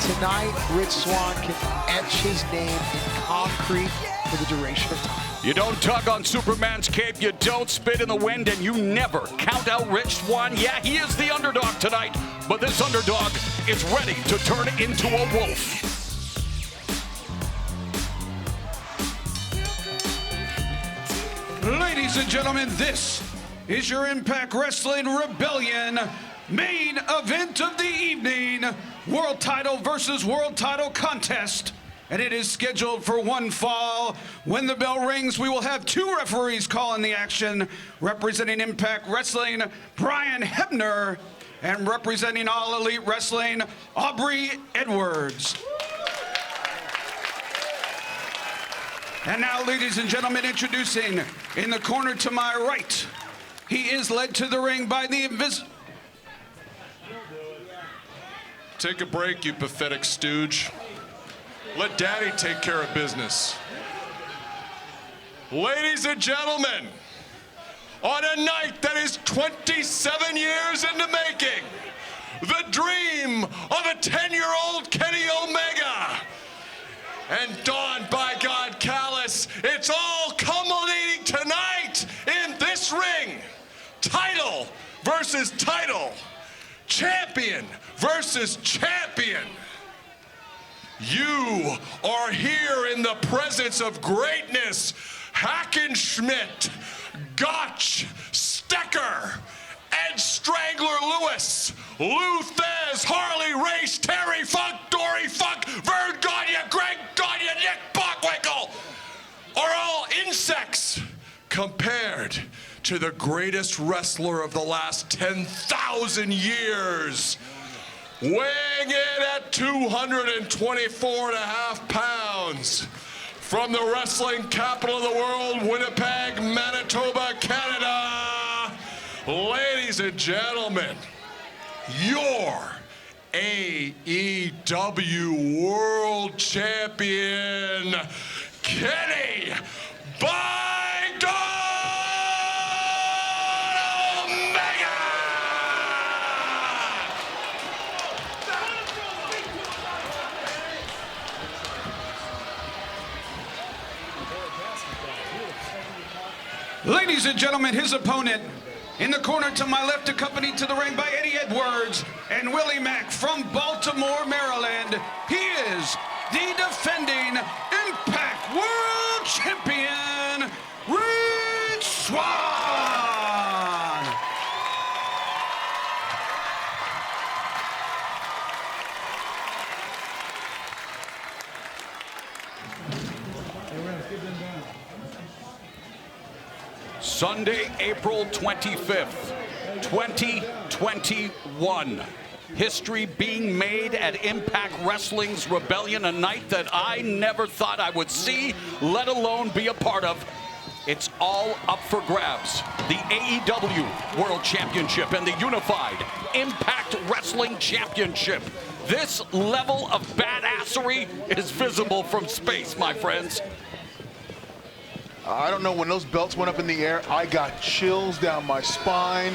Tonight, Rich Swann can etch his name in concrete for the duration of time. You don't tug on Superman's cape, you don't spit in the wind, and you never count out Rich Swann. Yeah, he is the underdog tonight, but this underdog is ready to turn into a wolf. Ladies and gentlemen, this is your Impact Wrestling Rebellion main event of the evening. World title versus world title contest. And it is scheduled for one fall. When the bell rings, we will have two referees calling the action. Representing Impact Wrestling, Brian Hebner. And representing All Elite Wrestling, Aubrey Edwards. And now, ladies and gentlemen, introducing in the corner to my right, he is led to the ring by the Take a break, you pathetic stooge. Let Daddy take care of business. Ladies and gentlemen, on a night that is 27 years in the making, the dream of a 10-year-old Kenny Omega and Dawn by God Callis, it's all culminating tonight in this ring. Title versus title, champion versus champion. You are here in the presence of greatness. Hackenschmidt, Gotch, Stecker, Ed Strangler Lewis, Lou Thez, Harley Race, Terry Funk, Dory Funk, Vern Gagne, Greg Gagne, Nick Bockwinkel are all insects compared to the greatest wrestler of the last 10,000 years. Weighing in at 224.5 pounds, from the wrestling capital of the world, Winnipeg, Manitoba, Canada, ladies and gentlemen, your AEW World Champion, Kenny by God Omega! Ladies and gentlemen, his opponent in the corner to my left, accompanied to the ring by Eddie Edwards and Willie Mack from Baltimore, Maryland. He is the defending Impact World Champion, Rich Swann. Sunday, April 25th, 2021. History being made at Impact Wrestling's Rebellion, a night that I never thought I would see, let alone be a part of. It's all up for grabs. The AEW World Championship and the Unified Impact Wrestling Championship. This level of badassery is visible from space, my friends. I don't know, when those belts went up in the air, I got chills down my spine.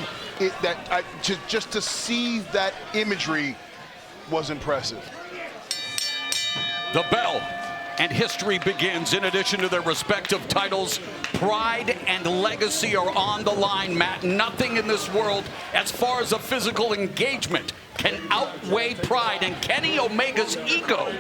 Just to see that imagery was impressive. The bell and history begins. In addition to their respective titles, pride and legacy are on the line, Matt. Nothing in this world, as far as a physical engagement, can outweigh pride, and Kenny Omega's ego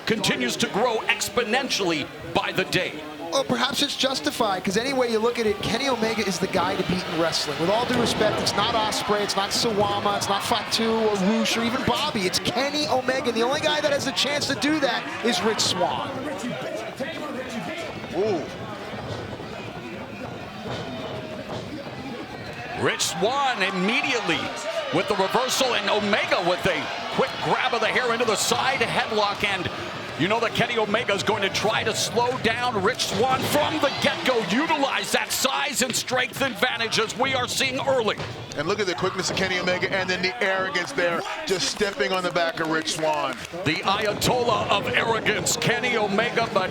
continues to grow exponentially by the day. Well, perhaps it's justified, because any way you look at it, Kenny Omega is the guy to beat in wrestling. With all due respect, it's not Ospreay, it's not Sawama, it's not Fatu or Roosh or even Bobby. It's Kenny Omega. The only guy that has a chance to do that is Rich Swann. Ooh. Rich Swann immediately with the reversal, and Omega with a quick grab of the hair into the side headlock, and you know that Kenny Omega is going to try to slow down Rich Swann from the get-go, utilize that size and strength advantage as we are seeing early. And look at the quickness of Kenny Omega and then the arrogance there, just stepping on the back of Rich Swann. The Ayatollah of arrogance, Kenny Omega, but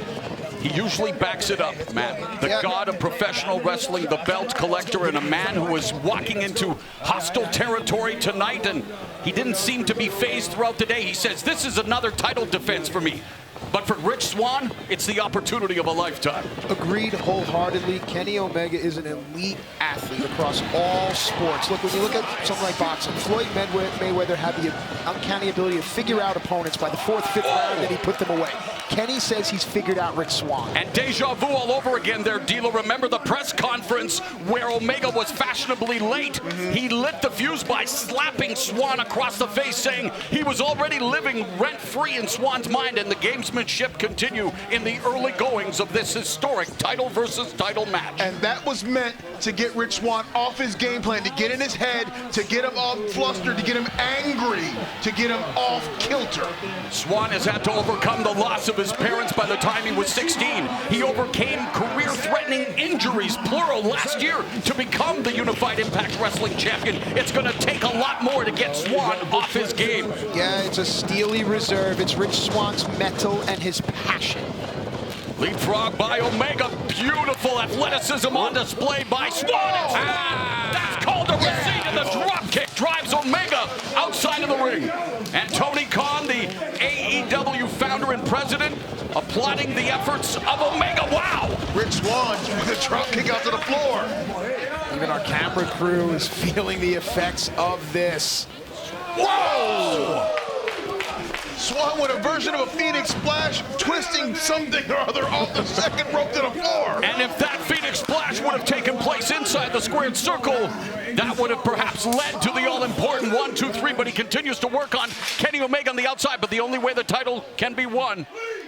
he usually backs it up, Matt. The god of professional wrestling, the belt collector, and a man who was walking into hostile territory tonight, and he didn't seem to be phased throughout the day. He says, this is another title defense for me. But for Rich Swann, it's the opportunity of a lifetime. Agreed wholeheartedly. Kenny Omega is an elite athlete across all sports. Look, when you look at something like boxing, Floyd Mayweather had the uncanny ability to figure out opponents by the fourth, fifth round, and he put them away. Kenny says he's figured out Rich Swann. And deja vu all over again there, D'Lo. Remember the press conference where Omega was fashionably late? He lit the fuse by slapping Swann across the face, saying he was already living rent-free in Swann's mind, and the gamesmanship continue in the early goings of this historic title versus title match. And that was meant to get Rich Swann off his game plan, to get in his head, to get him all flustered, to get him angry, to get him off kilter. Swann has had to overcome the loss of his parents by the time he was 16. He overcame career-threatening injuries, plural, last year to become the Unified Impact Wrestling Champion. It's going to take a lot more to get Swann off his game. Yeah, it's a steely reserve. It's Rich Swann's mettle and his passion. Leapfrog by Omega. Beautiful athleticism on display by Swann. That's called a receipt, and the drop kick drives Omega outside of the ring. And Tony Khan, the AEW founder and president, applauding the efforts of Omega. Wow! Rich Swann with a drop kick out to the floor. Even our camera crew is feeling the effects of this. Whoa! Swann with a version of a Phoenix Splash, twisting something or other off the second rope to the floor. And if that Phoenix Splash would have taken place inside the squared circle, that would have perhaps led to the all-important 1, 2, 3, but he continues to work on Kenny Omega on the outside, but the only way the title can be won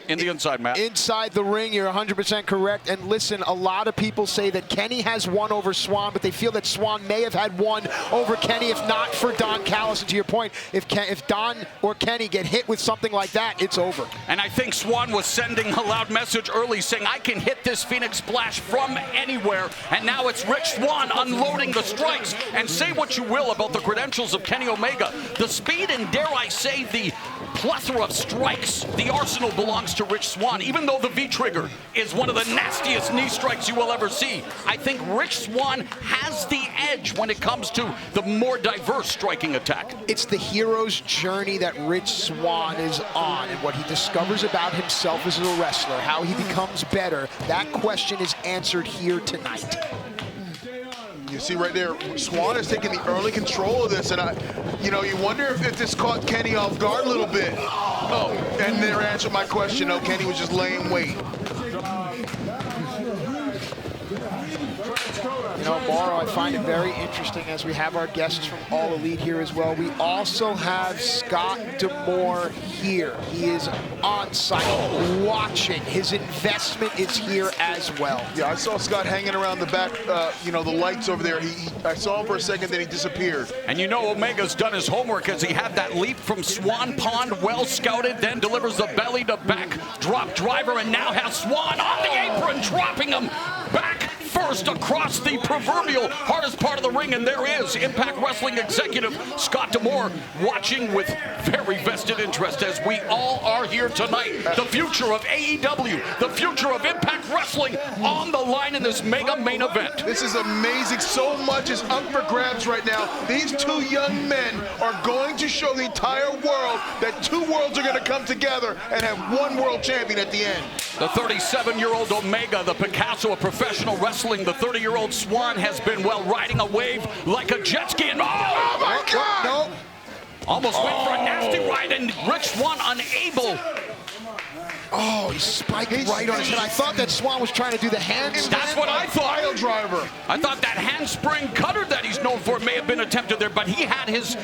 in the inside, Matt. Inside the ring, you're 100% correct. And listen, a lot of people say that Kenny has won over Swann, but they feel that Swann may have had won over Kenny if not for Don Callis. And to your point, if Don or Kenny get hit with something like that, it's over. And I think Swann was sending a loud message early saying, I can hit this Phoenix Splash from anywhere. And now it's Rich Swann unloading the strikes. And say what you will about the credentials of Kenny Omega. The speed and, dare I say, the plethora of strikes, the arsenal belongs to Rich Swann. Even though the V-trigger is one of the nastiest knee strikes you will ever see, I think Rich Swann has the edge when it comes to the more diverse striking attack. It's the hero's journey that Rich Swann is on, and what he discovers about himself as a wrestler, how he becomes better. That question is answered here tonight. You see right there, Swann is taking the early control of this, and you wonder if this caught Kenny off guard a little bit. Oh, and their answer to my question, no, Kenny was just laying wait. You know, Mauro, I find it very interesting as we have our guests from All Elite here as well. We also have Scott D'Amore here. He is on site watching. His investment is here as well. Yeah, I saw Scott hanging around the back, the lights over there. I saw him for a second, then he disappeared. And you know Omega's done his homework as he had that leap from Swan Pond, well scouted, then delivers the belly to back drop driver, and now has Swann on the apron, dropping him back first across the proverbial hardest part of the ring, and there is Impact Wrestling executive Scott D'Amore watching with very vested interest as we all are here tonight. The future of AEW, the future of Impact Wrestling on the line in this mega main event. This is amazing. So much is up for grabs right now. These two young men are going to show the entire world that two worlds are going to come together and have one world champion at the end. The 37-year-old Omega, the Picasso of professional wrestling. The 30-year-old Swann has been, well, riding a wave like a jet ski. And oh my God! No. Almost went for a nasty ride, and Rich Swann unable. Oh, he spiked right on his head. I thought that Swann was trying to do the handstand. That's what I thought. Pile driver. I thought that handspring cutter that he's known for may have been attempted there, but he had his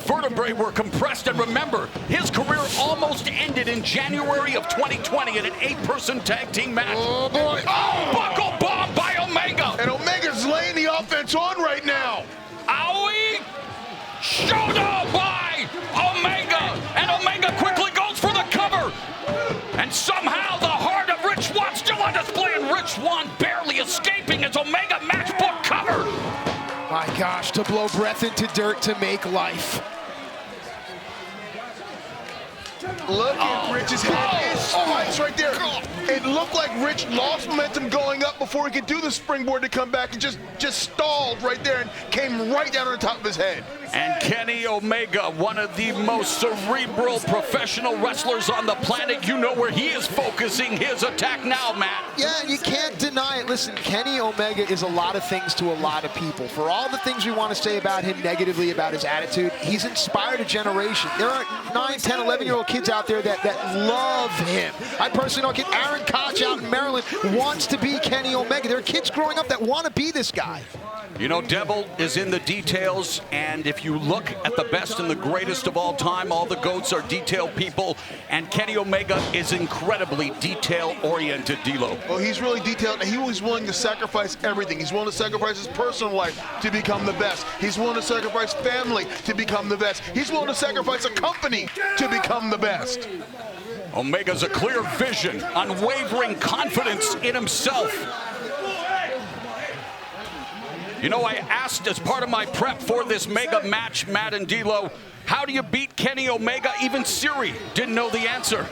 vertebrae were compressed. And remember, his career almost ended in January of 2020 in an 8-person tag team match. Oh, boy. Oh, buckle bomb by Omega. And Omega's laying the offense on right now. Owie! Shoulder by Omega. And Omega quickly goes for the cover. And somehow the heart of Rich Swann still on display, and Rich Swann barely escaping as Omega matchbook cover. My gosh, to blow breath into dirt to make life. Look at Rich's head. It spikes right there. It looked like Rich lost momentum going up before he could do the springboard to come back, and just stalled right there and came right down on the top of his head. And Kenny Omega, one of the most cerebral professional wrestlers on the planet. You know where he is focusing his attack now, Matt. Yeah, you can't deny it. Listen, Kenny Omega is a lot of things to a lot of people. For all the things we want to say about him negatively, about his attitude, he's inspired a generation. There are 9, 10, 11-year-old kids out there that love him. I personally know a kid, Aaron Koch out in Maryland, wants to be Kenny Omega. There are kids growing up that want to be this guy. You know, devil is in the details, and if you look at the best and the greatest of all time, all the GOATs are detailed people, and Kenny Omega is incredibly detail-oriented, D'Lo. Well, he's really detailed, and he was willing to sacrifice everything. He's willing to sacrifice his personal life to become the best. He's willing to sacrifice family to become the best. He's willing to sacrifice a company to become the best. Omega's a clear vision, unwavering confidence in himself. You know, I asked as part of my prep for this mega match, Matt and D'Lo, how do you beat Kenny Omega? Even Siri didn't know the answer.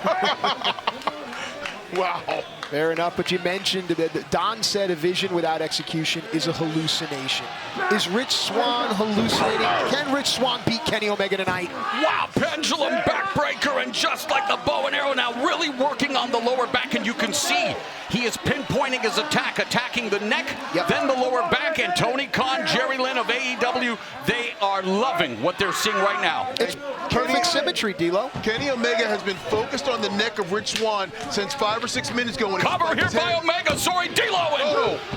Wow. Fair enough, but you mentioned that Don said a vision without execution is a hallucination. Is Rich Swann hallucinating? Can Rich Swann beat Kenny Omega tonight? Wow, pendulum backbreaker, and just like the bow and arrow now, really working on the lower back, and you can see he is pinpointing his attack, attacking the neck, then the lower back, and Tony Khan, Jerry Lynn of AEW, they are loving what they're seeing right now. It's perfect symmetry, D'Lo. Kenny Omega has been focused on the neck of Rich Swann since 5 or 6 minutes ago. Cover here by Omega, sorry, D'Lo,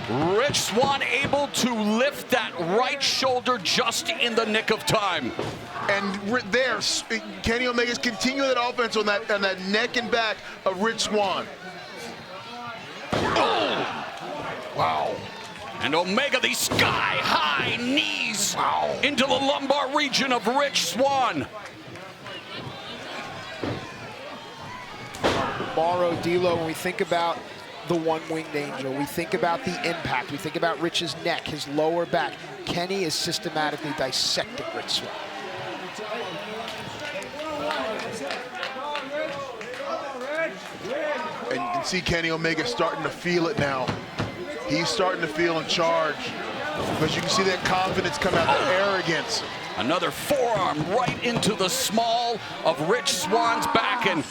and Rich Swann able to lift that right shoulder just in the nick of time. And there, Kenny Omega's continuing that offense on that neck and back of Rich Swann. Oh! Wow. And Omega, the sky-high knees into the lumbar region of Rich Swann. Tomorrow, D'Lo, when we think about the one-winged angel, we think about the impact, we think about Rich's neck, his lower back. Kenny is systematically dissecting Rich Swann. And you can see Kenny Omega starting to feel it now. He's starting to feel in charge. Because you can see that confidence come out, that arrogance. Another forearm right into the small of Rich Swann's back, and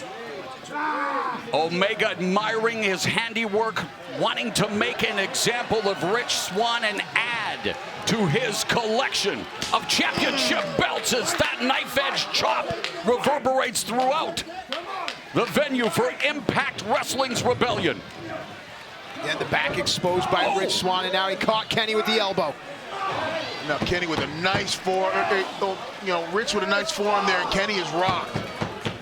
Omega admiring his handiwork, wanting to make an example of Rich Swann and add to his collection of championship belts as that knife-edge chop reverberates throughout the venue for Impact Wrestling's Rebellion. And the back exposed by Rich Swann, and now he caught Kenny with the elbow. Now Kenny with a nice forearm, Rich with a nice forearm there, and Kenny is rocked.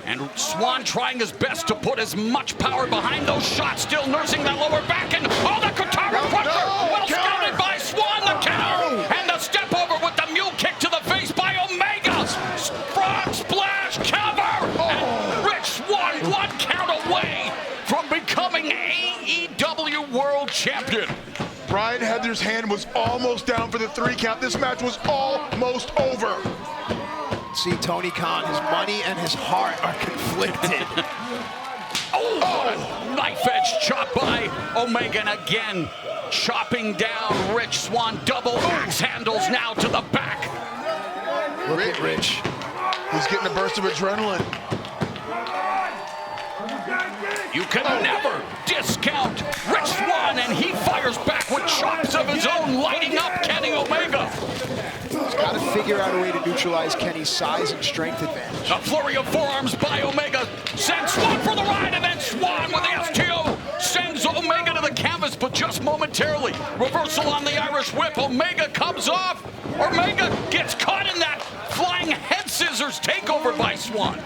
And Swann trying his best to put as much power behind those shots, still nursing that lower back, and the Katara crusher, well scouted by Swann, the counter, and the step over with the mule kick to the face by Omega. Frog splash cover, and Rich Swann 1 count away from becoming AEW World Champion. Brian Heather's hand was almost down for the 3 count. This match was almost over. See, Tony Khan, his money and his heart are conflicted. Knife-edge chop by Omega, and again chopping down Rich Swann. Double axe handles now to the back. Look at Rich. He's getting a burst of adrenaline. You can never discount Rich Swann, and he fires back with chops of his own, lighting up Kenny Omega. He's got to figure out a way to neutralize Kenny's size and strength advantage. A flurry of forearms by Omega sends Swann for the ride, and then Swann with the STO sends Omega to the canvas, but just momentarily. Reversal on the Irish whip. Omega comes off. Omega gets caught in that flying head scissors takeover by Swann.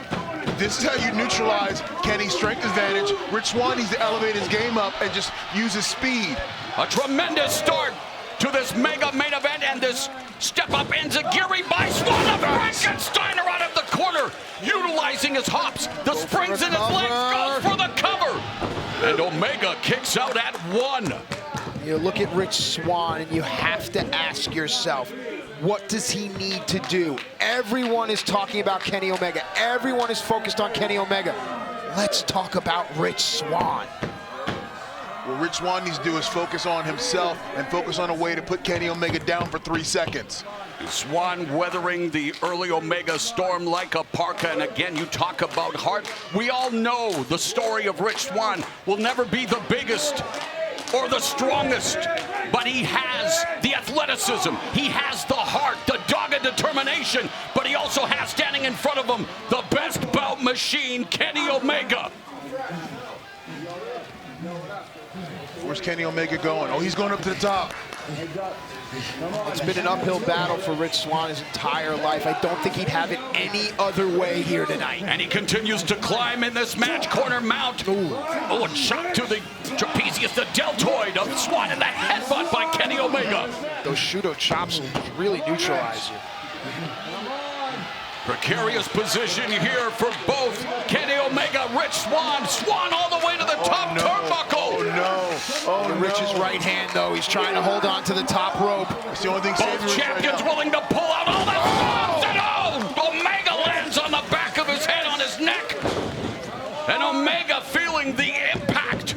This is how you neutralize Kenny's strength advantage. Rich Swann needs to elevate his game up and just use his speed. A tremendous start to this mega main event, and this step-up enziguri by Swann. A Frankensteiner out of the corner, utilizing his hops. The springs in his legs, goes for the cover. And Omega kicks out at 1. You look at Rich Swann, and you have to ask yourself, what does he need to do? Everyone is talking about Kenny Omega. Everyone is focused on Kenny Omega. Let's talk about Rich Swann. What Rich Swann needs to do is focus on himself and focus on a way to put Kenny Omega down for 3 seconds. Swann weathering the early Omega storm like a parka, and again, you talk about heart. We all know the story of Rich Swann will never be the biggest or the strongest, but he has the athleticism, he has the heart, the dogged determination, but he also has standing in front of him the best bout machine, Kenny Omega. Where's Kenny Omega going? Oh, he's going up to the top. It's been an uphill battle for Rich Swann his entire life. I don't think he'd have it any other way here tonight. And he continues to climb in this match. Corner mount. Oh, a shot to the trapezius, the deltoid of Swann, and the headbutt by Kenny Omega. Those Shudo chops will really neutralize you. Precarious position here for both Kenny Omega, Rich Swann. Swann all the way to the top turnbuckle. Oh, no. Oh, Rich's right hand, though, he's trying to hold on to the top rope. It's the only thing Both champions willing to pull out all that stops, and Omega lands on the back of his head, on his neck. And Omega feeling the impact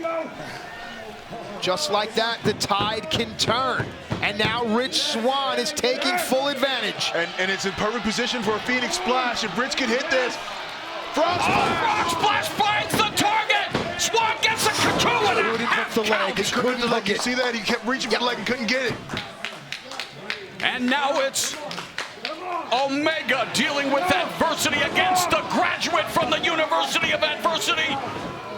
just like that, the tide can turn. And now Rich Swann is taking full advantage. And it's in perfect position for a Phoenix Splash. If Rich can hit this, Frog Splash! Frog Splash finds the target! Swann gets a couture and a half the leg. He couldn't hook it. You see that? He kept reaching for the leg and couldn't get it. And now it's Omega dealing with adversity against the graduate from the University of Adversity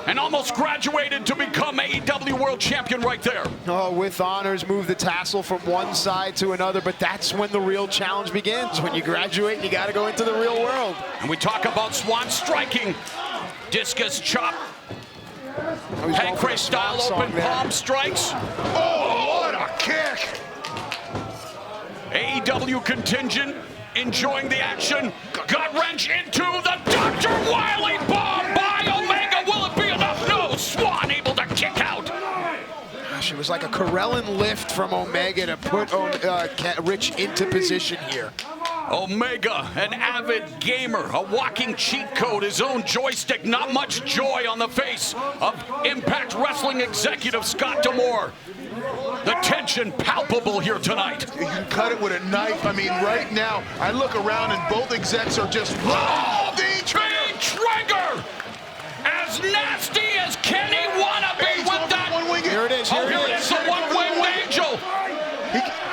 and almost graduated to become AEW World Champion right there. Oh, with honors, move the tassel from one side to another, but that's when the real challenge begins. When you graduate, and you got to go into the real world. And we talk about Swann striking. Discus chop. Pancrase style open palm strikes. Oh, what a kick! AEW contingent enjoying the action. Gut wrench into the Dr. Wily bomb by Omega. Will it be enough? No. Swann able to kick out. Gosh, it was like a Corellan lift from Omega to put Rich into position here. Omega, an avid gamer, a walking cheat code, his own joystick. Not much joy on the face of Impact Wrestling executive Scott D'Amore. The tension palpable here tonight. You can cut it with a knife. I mean, right now, I look around and both execs are just, oh, the trigger! As nasty as Kenny Wannabe with that. Here it is, here it is, the one-winged angel.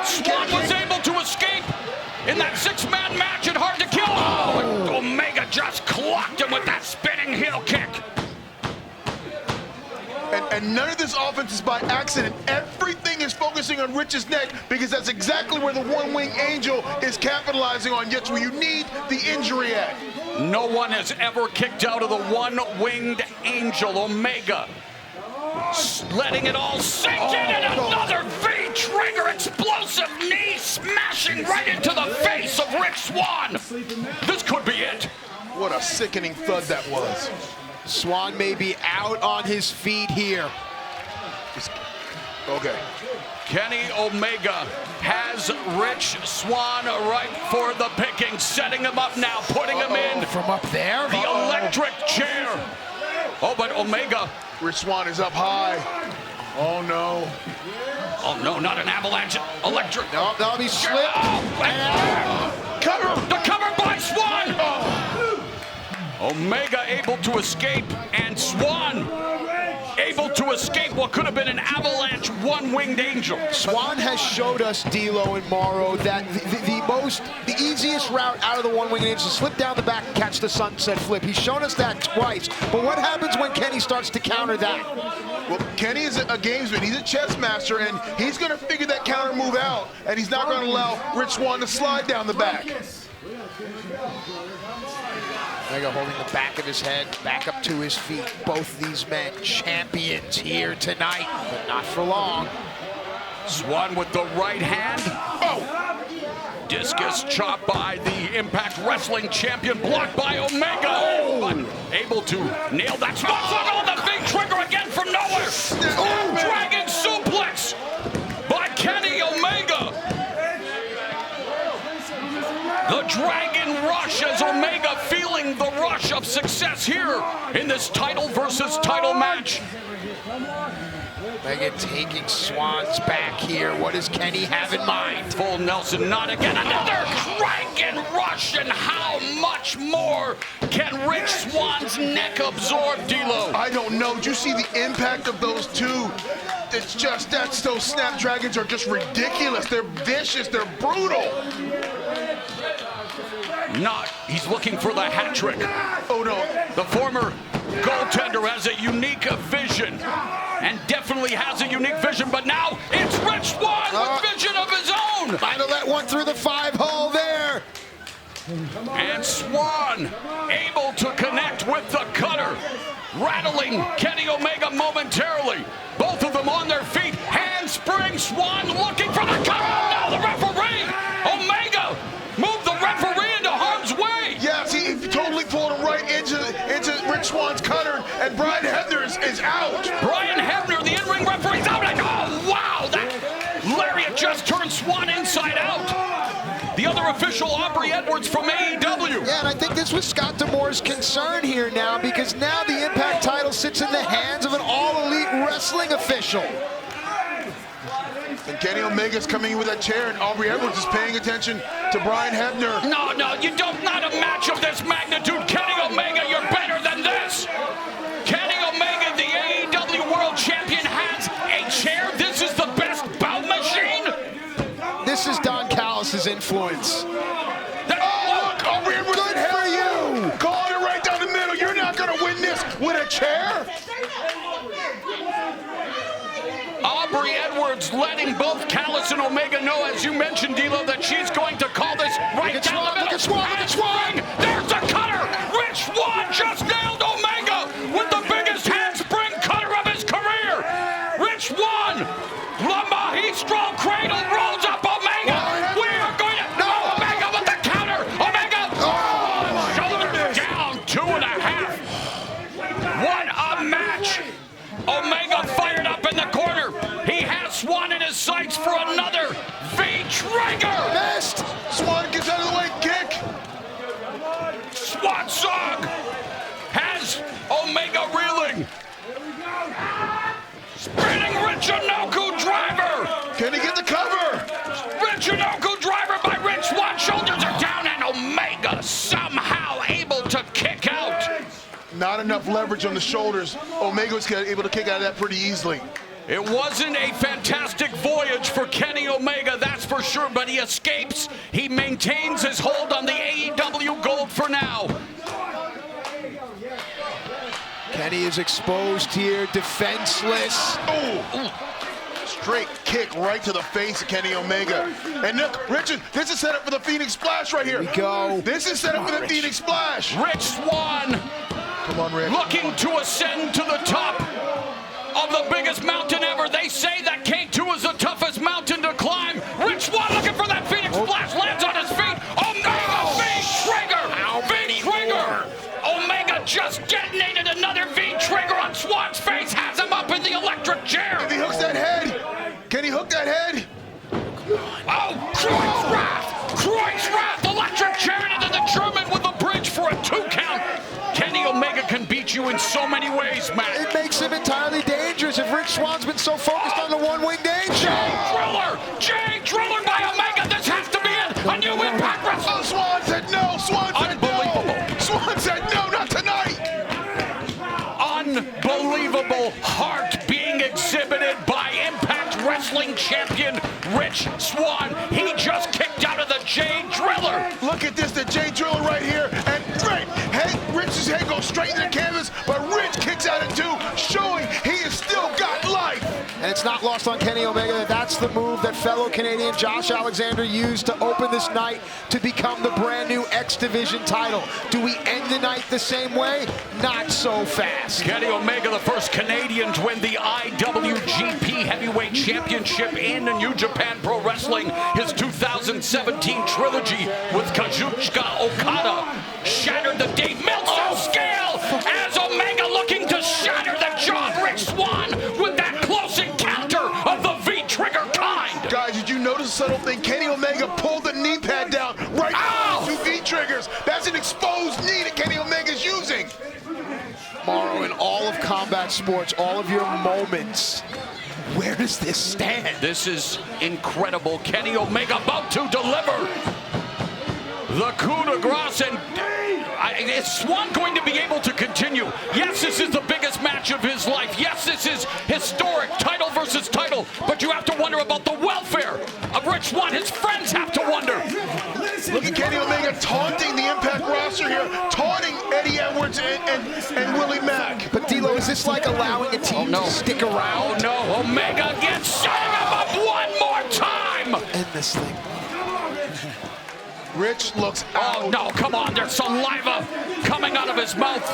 Swann was able to escape in that six-man match and hard to kill. Oh, and Omega just clocked him with that spinning heel kick. And none of this offense is by accident. Everything is focusing on Rich's neck because that's exactly where the one-wing angel is capitalizing on. Yet where you need the injury at. No one has ever kicked out of the one-winged angel. Omega letting it all sink in, and another V-trigger explosive knee smashing right into the face of Rich Swann. This could be it. What a sickening thud that was. Swann may be out on his feet here. Okay. Kenny Omega has Rich Swann right for the picking, setting him up now, putting him in. From up there? The electric chair. Oh, but Omega. Rich Swann is up high. Oh, no. Oh, no, not an avalanche. Electric. No, that'll be slipped. Cover. The cover by Swann. Omega able to escape, and Swann able to escape what could have been an avalanche one-winged angel. Swann has showed us, D'Lo and Morrow, that the easiest route out of the one-winged angel is to slip down the back and catch the sunset flip. He's shown us that twice, but what happens when Kenny starts to counter that? Well, Kenny is a gamesman. He's a chess master, and he's going to figure that counter move out, and he's not going to allow Rich Swann to slide down the back. Omega holding the back of his head, back up to his feet. Both these men champions here tonight, but not for long. Swann with the right hand. Oh! Discus chop by the Impact Wrestling champion, blocked by Omega. Oh, but able to nail that spot. Oh, the big trigger again from nowhere. Oh, dragon suplex by Kenny Omega. The Dragon Rush as Omega feeling the rush of success here in this title versus title match. Omega taking Swann's back here. What does Kenny have in mind? Full Nelson, not again. Another Dragon Rush, and how much more can Rich Swann's neck absorb, D'Lo? I don't know. Do you see the impact of those two? It's just, those Snapdragons are just ridiculous. They're vicious. They're brutal. He's looking for the hat trick. Oh no. The former goaltender has a unique vision, and definitely has a unique vision, but now it's Rich Swann with vision of his own. Might have let one through the 5-hole there. And Swann able to connect with the cutter, rattling Kenny Omega momentarily. Both of them on their feet, handspring. Swann looking for the cover. Now the referee, Omega, moved the referee into harm's way. Yes, he totally pulled him right into Rich Swann's cutter, and Brian Hebner is out. Brian Hebner, the in-ring referee's out. And oh, wow, that lariat just turned Swann inside out. The other official, Aubrey Edwards from AEW. Yeah, and I think this was Scott D'Amore's concern here now, because now the Impact title sits in the hands of an all-elite wrestling official. And Kenny Omega's coming in with that chair, and Aubrey Edwards is paying attention to Brian Hebner. No, you don't. Not a match of this magnitude. Kenny Omega, you're better than this. Kenny Omega, the AEW World Champion, has a chair. This is the best bout machine. This is Don Callis' influence. Look, Aubrey Edwards, good for you. Calling it right down the middle. You're not going to win this with a chair. Aubrey Edwards letting both Callis and Omega know, as you mentioned, D'Lo, that she's going to call this right down the middle. Look at Swann, look at Swann. There's the cutter. Rich Swann just nailed Omega with the biggest handspring cutter of his career. Rich Swann, Lumbahi straw cradle rolls up Omega. We are going to Omega with the counter. Omega, shoulders down, 2.5. What a match. Omega fired up in the corner. He has Swann in his sights for another V-trigger. Missed. Swann gets out of the way. Kick. Swan Song has Omega reeling. Spinning Richinoku driver. Can he get the cover? Richinoku driver by Rich Swann. Shoulders are down, and Omega somehow able to kick out. Not enough leverage on the shoulders. Omega's able to kick out of that pretty easily. It wasn't a fantastic voyage for Kenny Omega, that's for sure, but he escapes. He maintains his hold on the AEW gold for now. Kenny is exposed here, defenseless. Straight kick right to the face of Kenny Omega. And look, Richard, this is set up for the Phoenix Splash right here. Here we go. This is set up for the Phoenix Splash. Rich Swann Come on, Rick. looking to ascend to the top of the biggest mountain ever. They say that K2 is the toughest mountain to climb. Rich Swann looking for that Phoenix Splash, lands on his feet. Omega V-trigger! V-trigger! Omega just detonated another V-trigger on Swann's face, has him up in the electric chair. If he hooks that head, can he hook that head? Oh, Christ's Wrath! Electric chair into the German with a bridge for a 2 count. Kenny Omega can beat you in so many ways, Matt. It makes him entirely dangerous if Rich Swann's been so focused on the one-wing danger. Jay Driller by Omega. This has to be it. A new Impact Wrestling. Oh, Swann said no. Swann said no. Swann said no, not tonight. Unbelievable heart being exhibited by Impact Wrestling champion Rich Swann. He just kicked out of the Jay Driller. Look at this, the Jay Driller right here. And Rich's head goes straight into the canvas, but Rich kicks out at 2, showing he has still got life. And it's not lost on Kenny Omega that that's the move that fellow Canadian Josh Alexander used to open this night to become the brand new X Division title. Do we end the night the same way? Not so fast. Kenny Omega, the first Canadian to win the IWGP Heavyweight Championship in New Japan Pro Wrestling. His 2017 trilogy with Kazuchika Okada shattered the Dave Meltzer scale as Omega looking to shatter the jaw of Rich Swann with that close encounter of the V-trigger kind. Guys, did you notice a subtle thing? Kenny Omega pulled the knee pad down right into 2 V-triggers. That's an exposed knee that Kenny Omega's using. Tomorrow in all of combat sports, all of your moments, where does this stand? This is incredible. Kenny Omega about to deliver the coup de grace, and is Swann going to be able to continue? Yes, this is the biggest match of his life. Yes, this is historic, title versus title, but you have to wonder about the welfare of Rich Swann. His friends have to wonder. Look at Kenny Omega taunting the Impact roster here, taunting Eddie Edwards and Willie Mack. But D'Lo, is this like allowing a team to stick around? Oh no, Omega gets setting him up one more time. End this thing. Rich looks out. Oh no, come on, there's saliva coming out of his mouth.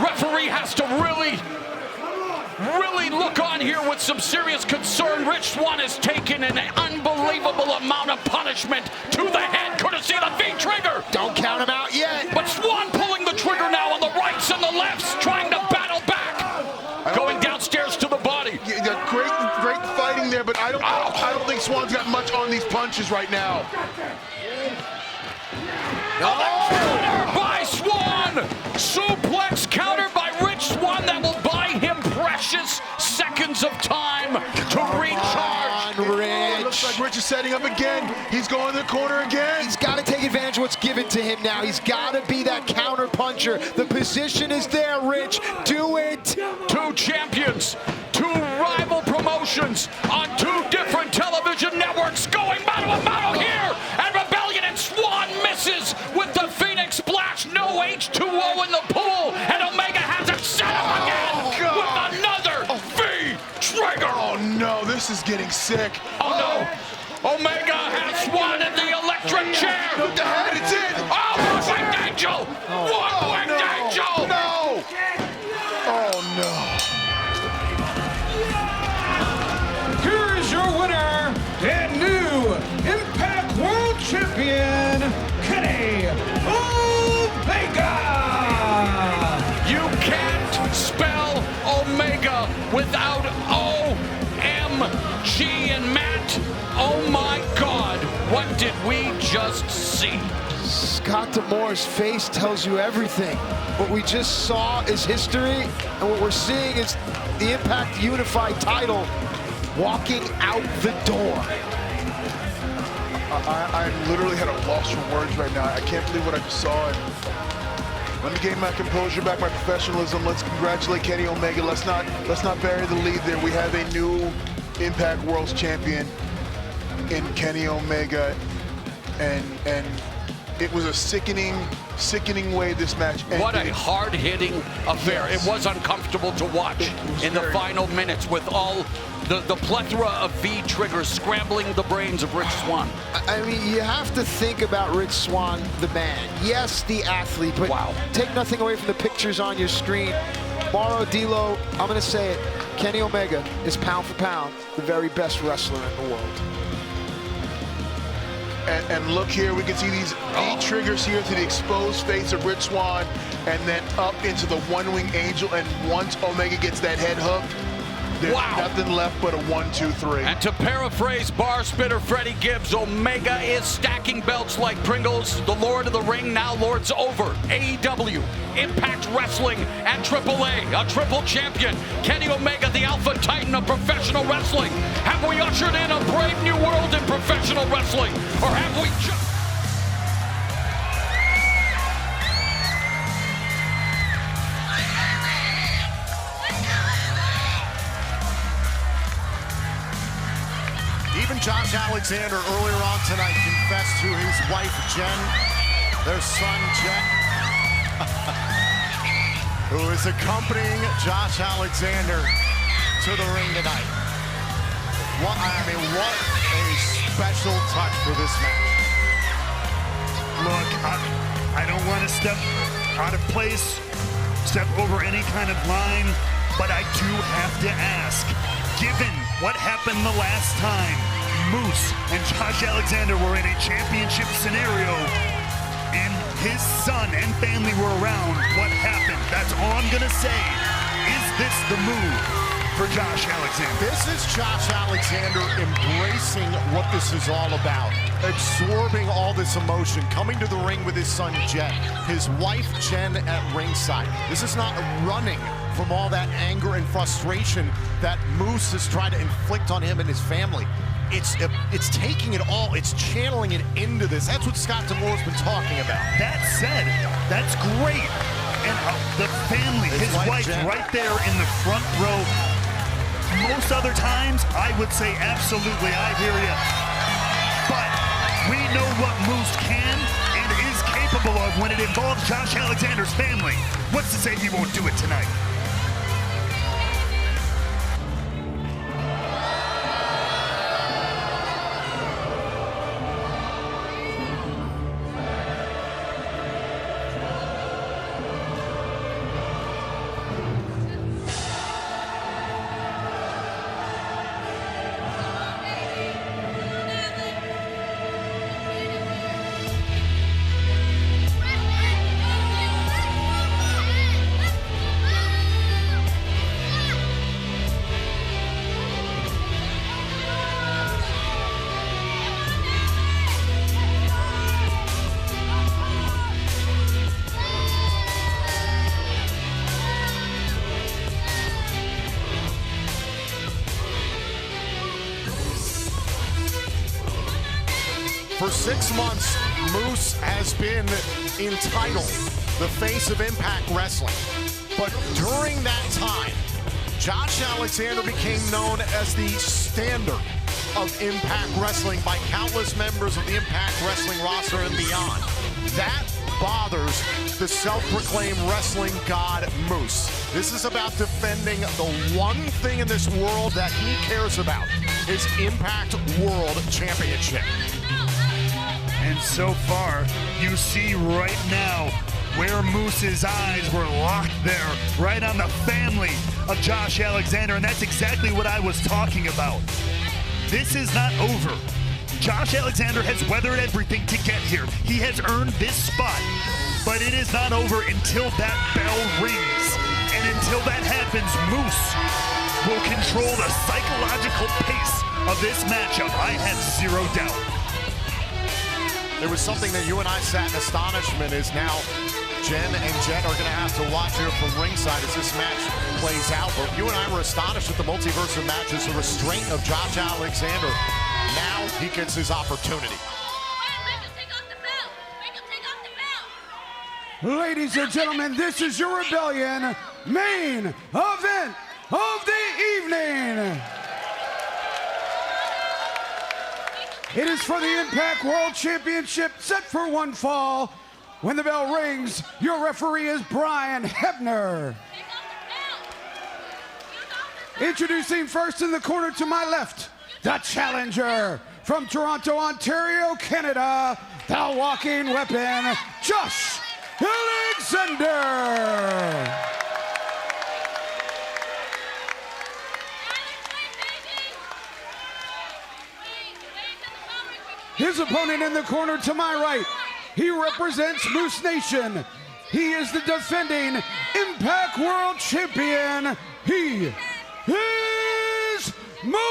Referee has to really look on here with some serious concern. Rich Swann has taken an unbelievable amount of punishment to the head, courtesy of the V-trigger. Don't count him out yet. But Swann pulling the trigger now on the rights and the lefts, trying to battle back. Going downstairs to the body. Yeah, great fighting there, but I don't think Swann's got much on these punches right now. Counter by Swann! Suplex counter by Rich Swann that will buy him precious seconds of time to recharge. Rich. like Rich is setting up again. He's going to the corner again. He's got to take advantage of what's given to him now. He's got to be that counter puncher. The position is there, Rich. Do it. Two champions, two rival promotions on two different television networks going mano a mano here. And Rebellion and Swann misses with the Phoenix Splash. No H2O in the pool. And Omega has it set up again with another V-trigger. Oh no, this is getting sick. Oh no. Omega has Swann in the electric chair. Look the head, it's in. Oh, one-winged angel. One-winged angel. No. Oh no. Here is your winner and new Impact World Champion, Kenny Omega. You can't spell Omega without O-M-G and Matt. Oh my God, what did we just see? Scott D'Amore's face tells you everything. What we just saw is history, and what we're seeing is the Impact Unified title walking out the door. I literally had a loss for words right now. I can't believe what I just saw. And let me gain my composure back, my professionalism. Let's congratulate Kenny Omega. Let's not bury the lead there. We have a new Impact World Champion in Kenny Omega, and it was a sickening way this match ended. What a hard-hitting affair. Yes. It was uncomfortable to watch in the final minutes with all the plethora of V-triggers scrambling the brains of Rich Swann. I mean, you have to think about Rich Swann, the man. Yes, the athlete, but take nothing away from the pictures on your screen. Mauro D'Lo, I'm going to say it, Kenny Omega is pound for pound the very best wrestler in the world. And look here, we can see these V-triggers here to the exposed face of Rich Swann, and then up into the one-wing angel, and once Omega gets that head hook, there's nothing left but a 1, 2, 3. And to paraphrase bar spitter Freddie Gibbs, Omega is stacking belts like Pringles. The Lord of the Ring now lords over AEW, Impact Wrestling, and AAA. A triple champion, Kenny Omega, the alpha titan of professional wrestling. Have we ushered in a brave new world in professional wrestling? Or have we just... Even Josh Alexander earlier on tonight confessed to his wife, Jen, their son, Jen, who is accompanying Josh Alexander to the ring tonight. What a special touch for this match. Look, I don't want to step out of place, step over any kind of line, but I do have to ask, given what happened the last time Moose and Josh Alexander were in a championship scenario and his son and family were around, what happened? That's all I'm gonna say. Is this the move for Josh Alexander? This is Josh Alexander embracing what this is all about, absorbing all this emotion, coming to the ring with his son Jen, his wife Jen at ringside. This is not running from all that anger and frustration that Moose has tried to inflict on him and his family. It's taking it all, it's channeling it into this. That's what Scott D'Amore's been talking about. That said, that's great. And the family, his wife right there in the front row. Most other times, I would say absolutely, I hear you. But we know what Moose can and is capable of when it involves Josh Alexander's family. What's to say he won't do it tonight? For 6 months, Moose has been entitled the face of Impact Wrestling. But during that time, Josh Alexander became known as the standard of Impact Wrestling by countless members of the Impact Wrestling roster and beyond. That bothers the self-proclaimed wrestling god Moose. This is about defending the one thing in this world that he cares about, his Impact World Championship. And so far, you see right now where Moose's eyes were locked there, right on the family of Josh Alexander, and that's exactly what I was talking about. This is not over. Josh Alexander has weathered everything to get here. He has earned this spot, but it is not over until that bell rings. And until that happens, Moose will control the psychological pace of this matchup. I have zero doubt. There was something that you and I sat in astonishment is now Jen and Jet are going to have to watch here from ringside as this match plays out. But you and I were astonished at the multiverse of matches, the restraint of Josh Alexander. Now he gets his opportunity. Ladies and gentlemen, this is your Rebellion main event of the evening. It is for the Impact World Championship, set for one fall. When the bell rings, your referee is Brian Hebner. Introducing first in the corner to my left, the challenger from Toronto, Ontario, Canada, the walking weapon, Josh Alexander. His opponent in the corner to my right, he represents Moose Nation. He is the defending Impact World Champion. He is Moose.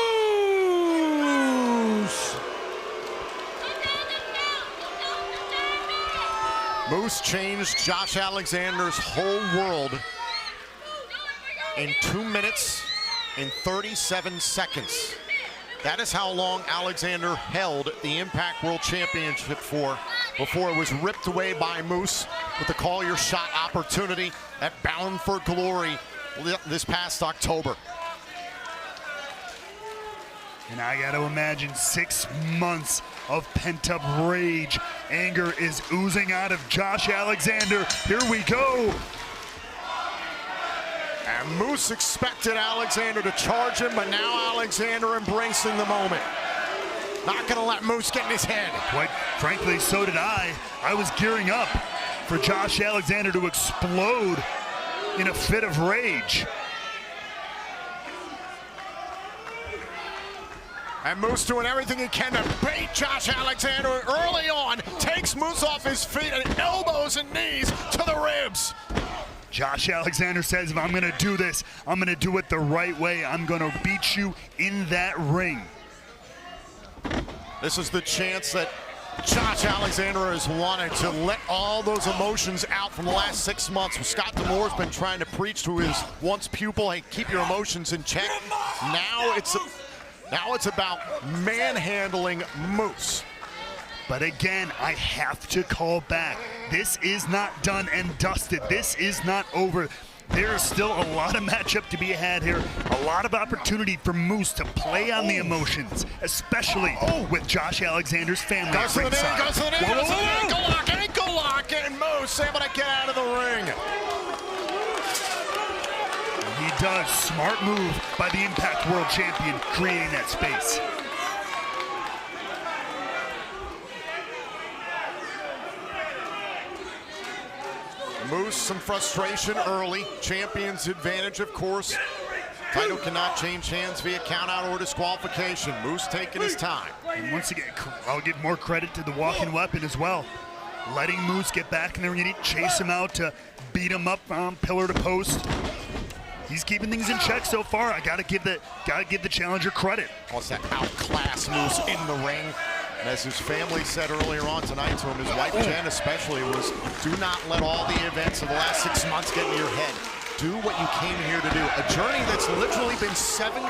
Moose changed Josh Alexander's whole world in 2 minutes and 37 seconds. That is how long Alexander held the Impact World Championship for before it was ripped away by Moose with the Call Your Shot opportunity at Bound for Glory this past October. And I got to imagine 6 months of pent-up rage. Anger is oozing out of Josh Alexander. Here we go. And Moose expected Alexander to charge him, but now Alexander embracing the moment. Not going to let Moose get in his head. Quite frankly, so did I. I was gearing up for Josh Alexander to explode in a fit of rage. And Moose doing everything he can to bait Josh Alexander early on. Takes Moose off his feet and elbows and knees to the ribs. Josh Alexander says, if I'm going to do this, I'm going to do it the right way. I'm going to beat you in that ring. This is the chance that Josh Alexander has wanted to let all those emotions out from the last 6 months. Scott D'Amour's been trying to preach to his once pupil, hey, keep your emotions in check. Now it's about manhandling Moose. But again, I have to call back. This is not done and dusted. This is not over. There is still a lot of matchup to be had here. A lot of opportunity for Moose to play on the emotions, especially with Josh Alexander's family. Goes to the knee, goes to the knee, Whoa, goes to the whoa, ankle lock, and Moose able to get out of the ring. He does. Smart move by the Impact World Champion, creating that space. Moose, some frustration early. Champion's advantage, of course. Title cannot change hands via countout or disqualification. Moose taking his time. And once again, I'll give more credit to the walking weapon as well. Letting Moose get back in the ring, chase him out to beat him up pillar to post. He's keeping things in check so far. I gotta give the challenger credit. Wants that outclass Moose in the ring. And as his family said earlier on tonight to him, his wife Jen especially, was do not let all the events of the last 6 months get in your head. Do what you came here to do. A journey that's literally been 17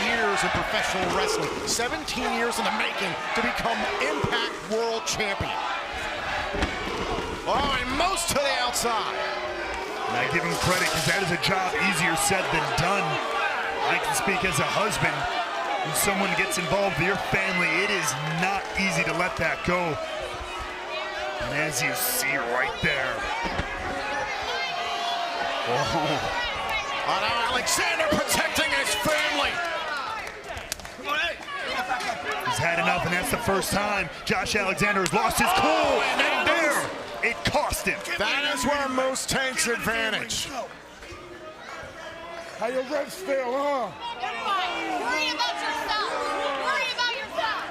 years in professional wrestling, 17 years in the making to become Impact World Champion. Oh, and Moose to the outside. And I give him credit because that is a job easier said than done. I can speak as a husband. When someone gets involved with your family, it is not easy to let that go. And as you see right there. Oh, now Alexander protecting his family. He's had enough, and that's the first time Josh Alexander has lost his cool. And there, it cost him. That is where Moose takes advantage. How your ribs feel, huh? Worry about yourself. Worry about yourself.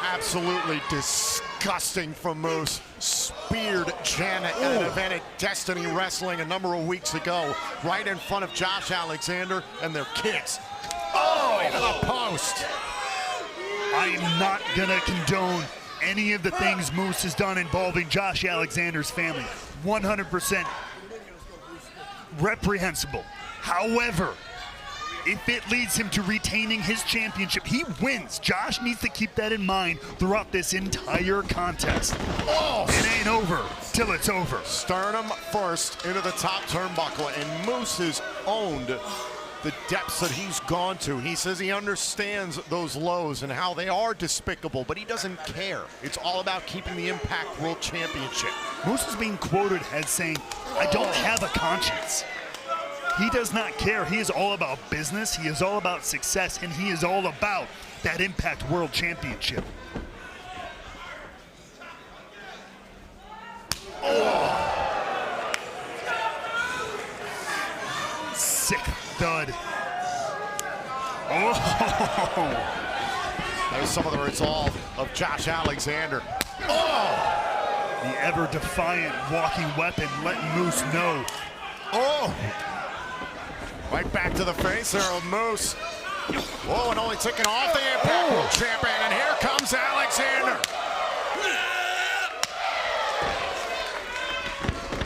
Absolutely disgusting from Moose. Speared Janet at an event at Destiny Wrestling a number of weeks ago, right in front of Josh Alexander and their kids. Oh, into the post. I am not gonna condone any of the things Moose has done involving Josh Alexander's family. 100% reprehensible. However, if it leads him to retaining his championship, he wins. Josh needs to keep that in mind throughout this entire contest. Oh. It ain't over till it's over. Sternum first into the top turnbuckle, and Moose has owned the depths that he's gone to. He says he understands those lows and how they are despicable, but he doesn't care. It's all about keeping the Impact World Championship. Moose is being quoted as saying, I don't have a conscience. He does not care. He is all about business. He is all about success, and he is all about that Impact World Championship. Oh. Sick thud. Oh. There's some of the resolve of Josh Alexander. Oh. The ever defiant walking weapon letting Moose know. Oh. Right back to the face there of Moose. Whoa, and only taking off the Impact World Champion, and here comes Alexander.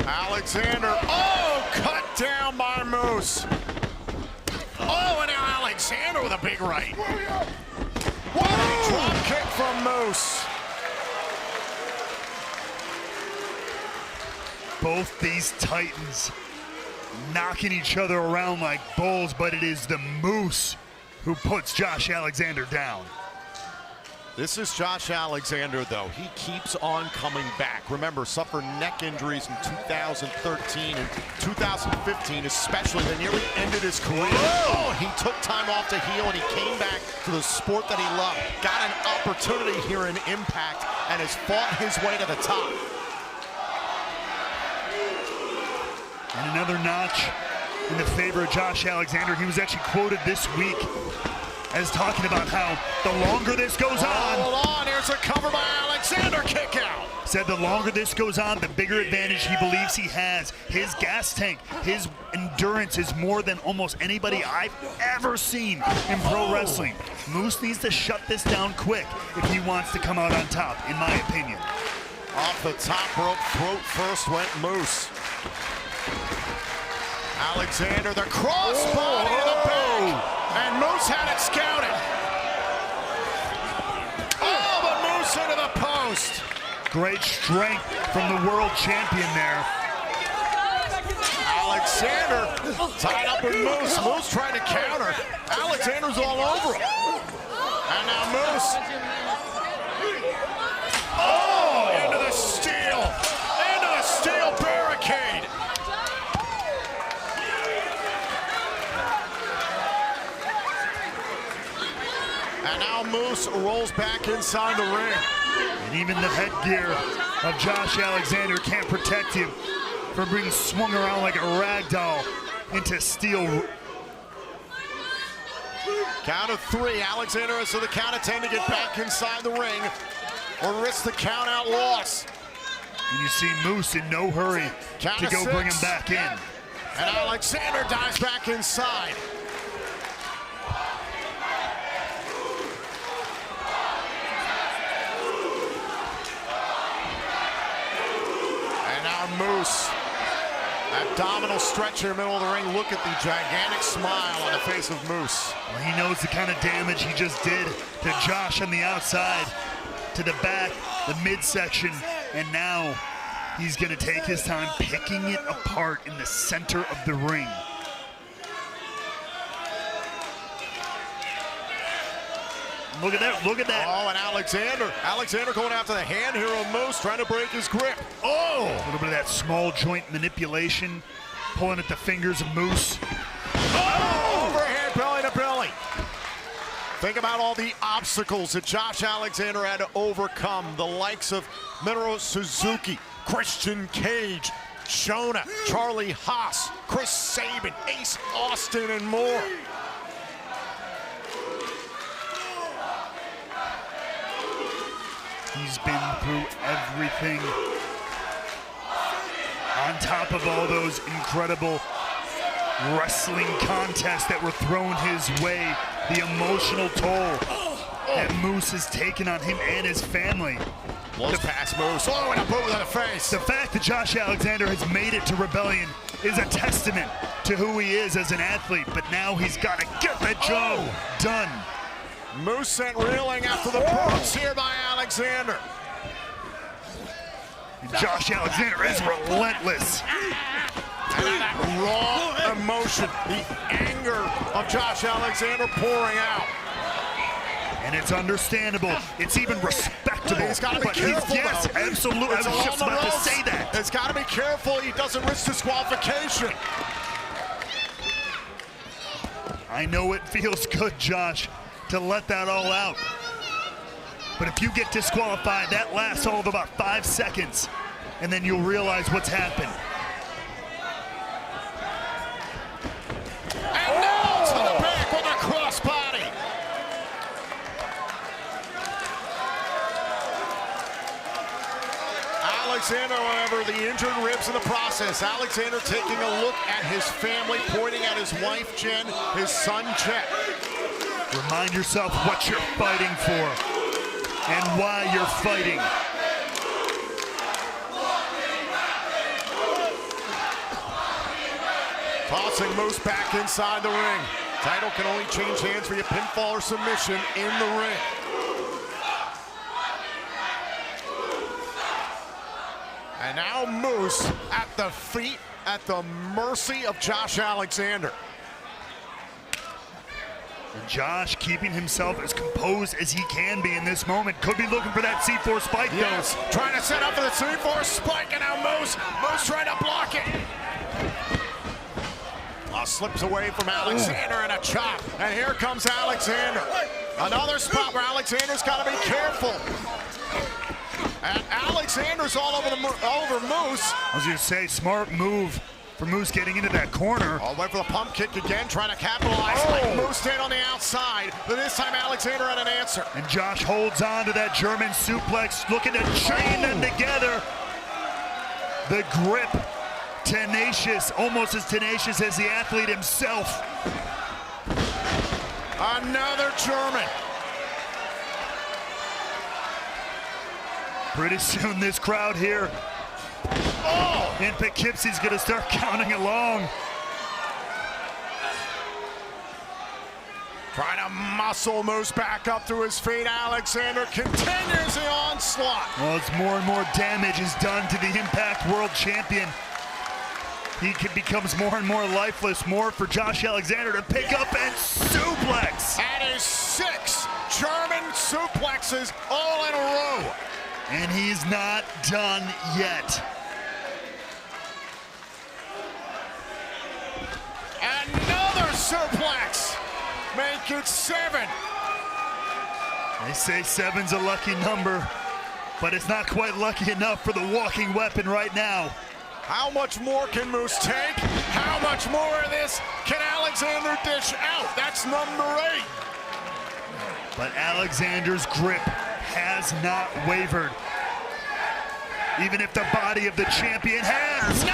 Alexander, oh, cut down by Moose. Oh, and now Alexander with a big right. What a drop kick from Moose. Both these titans knocking each other around like bulls, but it is the Moose who puts Josh Alexander down. This is Josh Alexander, though. He keeps on coming back. Remember, suffered neck injuries in 2013 and 2015, especially. That nearly ended his career. Oh, he took time off to heal, and he came back to the sport that he loved. Got an opportunity here in Impact and has fought his way to the top. And another notch in the favor of Josh Alexander. He was actually quoted this week as talking about how the longer this goes on. Hold on, here's a cover by Alexander, kick out. Said the longer this goes on, the bigger advantage he believes he has. His gas tank, his endurance is more than almost anybody I've ever seen in pro wrestling. Moose needs to shut this down quick if he wants to come out on top, in my opinion. Off the top rope, throat first went Moose. Alexander, the crossbody to the back, and Moose had it scouted. Oh, but Moose into the post. Great strength from the world champion there. Alexander tied up with Moose. Moose trying to counter. Alexander's all over him. And now Moose. Oh, into the steel. Into the steel barricade. And now Moose rolls back inside the ring. And even the headgear of Josh Alexander can't protect him from being swung around like a rag doll into steel. Count of three. Alexander has to the count of 10 to get back inside the ring or risk the count out loss. And you see Moose in no hurry to go bring him back in. And Alexander dives back inside. Moose, abdominal stretch in the middle of the ring. Look at the gigantic smile on the face of Moose. Well, he knows the kind of damage he just did to Josh on the outside to the back, the midsection, and now he's going to take his time picking it apart in the center of the ring. Look at that, look at that. Oh, and Alexander going after the hand here on Moose, trying to break his grip. Oh! A little bit of that small joint manipulation, pulling at the fingers of Moose. Oh! Overhead belly to belly. Think about all the obstacles that Josh Alexander had to overcome. The likes of Minoru Suzuki, Christian Cage, Shona, Charlie Haas, Chris Sabin, Ace Austin, and more. He's been through everything. On top of all those incredible wrestling contests that were thrown his way, the emotional toll that Moose has taken on him and his family. Blows past Moose. Oh, and a boot in the face. The fact that Josh Alexander has made it to Rebellion is a testament to who he is as an athlete, but now he's got to get that job done. Moose sent reeling after the boots here by Alexander. Josh Alexander is relentless. And that raw emotion, the anger of Josh Alexander pouring out. And it's understandable. It's even respectable. He's got to be careful, yes, though. absolutely. I was just about to say that. He's got to be careful he doesn't risk disqualification. I know it feels good, Josh, to let that all out. But if you get disqualified, that lasts all of about 5 seconds, and then you'll realize what's happened. And now to the back with a crossbody. Alexander, however, the injured ribs in the process. Alexander taking a look at his family, pointing at his wife, Jen, his son, Jet. Remind yourself what you're fighting for and why you're fighting. Tossing Moose back inside the ring. Title can only change hands via pinfall or submission in the ring. And now Moose at the feet, at the mercy of Josh Alexander. And Josh keeping himself as composed as he can be in this moment. Could be looking for that C4 spike, yes, though. Trying to set up for the C4 spike, and now Moose trying to block it. Slips away from Alexander and a chop. And here comes Alexander. Another spot where Alexander's got to be careful. And Alexander's all over Moose. I was going to say, smart move for Moose getting into that corner. All the way for the pump kick again, trying to capitalize. Moose stayed on the outside, but this time Alexander had an answer. And Josh holds on to that German suplex, looking to chain them together. The grip, tenacious, almost as tenacious as the athlete himself. Another German. Pretty soon this crowd here in Poughkeepsie's gonna start counting along. Trying to muscle Moose back up to his feet. Alexander continues the onslaught. Well, as more and more damage is done to the Impact World Champion, he becomes more and more lifeless. More for Josh Alexander to pick up and suplex. That is 6 German suplexes all in a row. And he's not done yet. Another suplex. Make it 7. They say 7's a lucky number, but it's not quite lucky enough for the walking weapon right now. How much more can Moose take? How much more of this can Alexander dish out? That's number 8. But Alexander's grip has not wavered. Even if the body of the champion has. 9!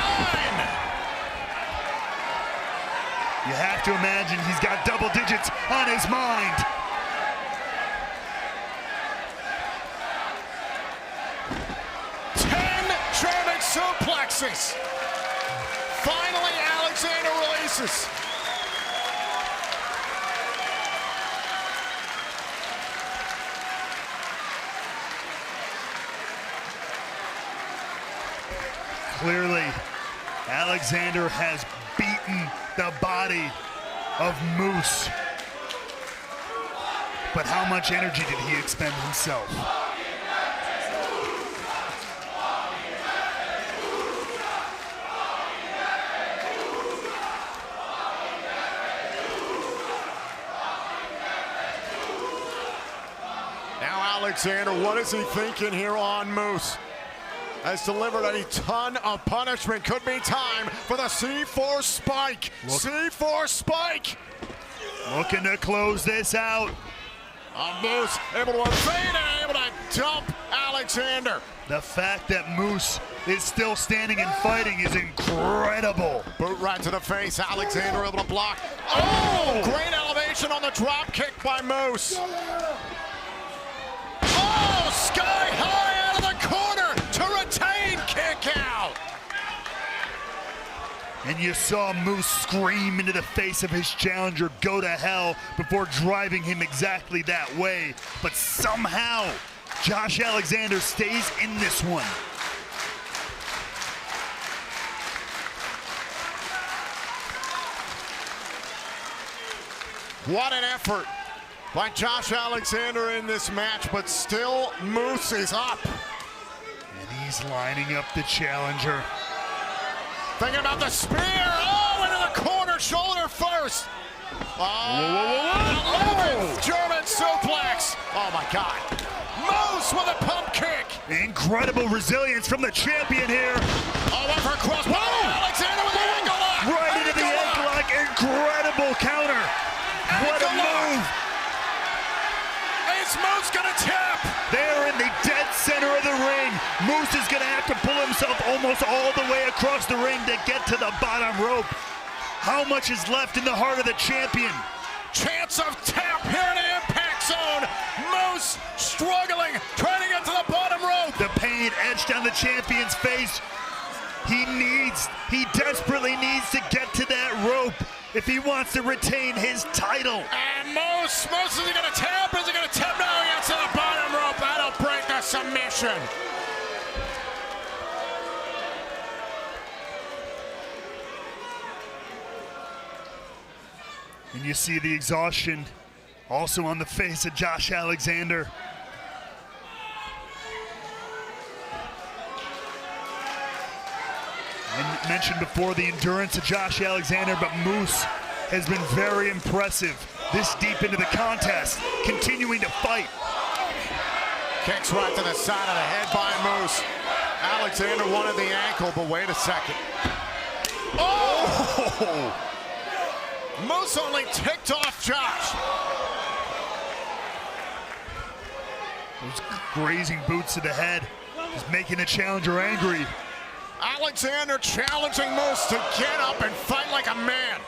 You have to imagine he's got double digits on his mind. German suplexes. Finally, Alexander releases. Clearly, Alexander has beaten the body of Moose. But how much energy did he expend himself? Now Alexander, what is he thinking here on Moose? Has delivered a ton of punishment. Could be time for the C4 spike. C4 spike. Looking to close this out. Moose able to evade and able to dump Alexander. The fact that Moose is still standing and fighting is incredible. Boot right to the face. Alexander able to block. Oh! Great elevation on the drop kick by Moose. Oh! Sky high out of the corner to retain kick out. And you saw Moose scream into the face of his challenger, go to hell, before driving him exactly that way. But somehow, Josh Alexander stays in this one. What an effort by Josh Alexander in this match, but still Moose is up. And he's lining up the challenger. Thinking about the spear. Oh, into the corner, shoulder first. Oh, German suplex. Oh my God. Moose with a pump kick. Incredible resilience from the champion here. Oh, up for cross. Whoa! Alexander with the ankle lock. Right into the ankle lock. Incredible counter. What a move. Is Moose gonna tap? They're in the dead center of the ring. Moose is gonna have to pull himself almost all the way across the ring to get to the bottom rope. How much is left in the heart of the champion? Chance of tap here in the impact zone. Moose struggling, trying to get to the bottom rope. The pain etched on the champion's face. He desperately needs to get to that rope if he wants to retain his title. And Moose, is he gonna tap? Is he gonna tap? No, he gets to the bottom rope. That'll break the submission. And you see the exhaustion also on the face of Josh Alexander. I mentioned before the endurance of Josh Alexander, but Moose has been very impressive this deep into the contest, continuing to fight. Kicks right to the side of the head by Moose. Alexander wanted the ankle, but wait a second. Oh! Moose only ticked off Josh. Those grazing boots to the head is making the challenger angry. Alexander challenging Moose to get up and fight like a man.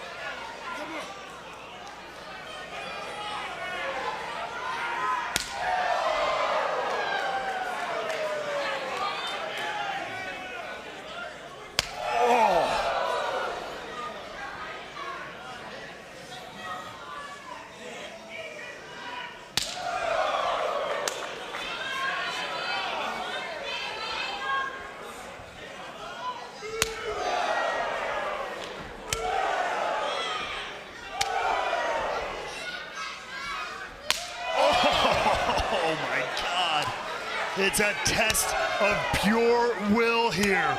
It's a test of pure will here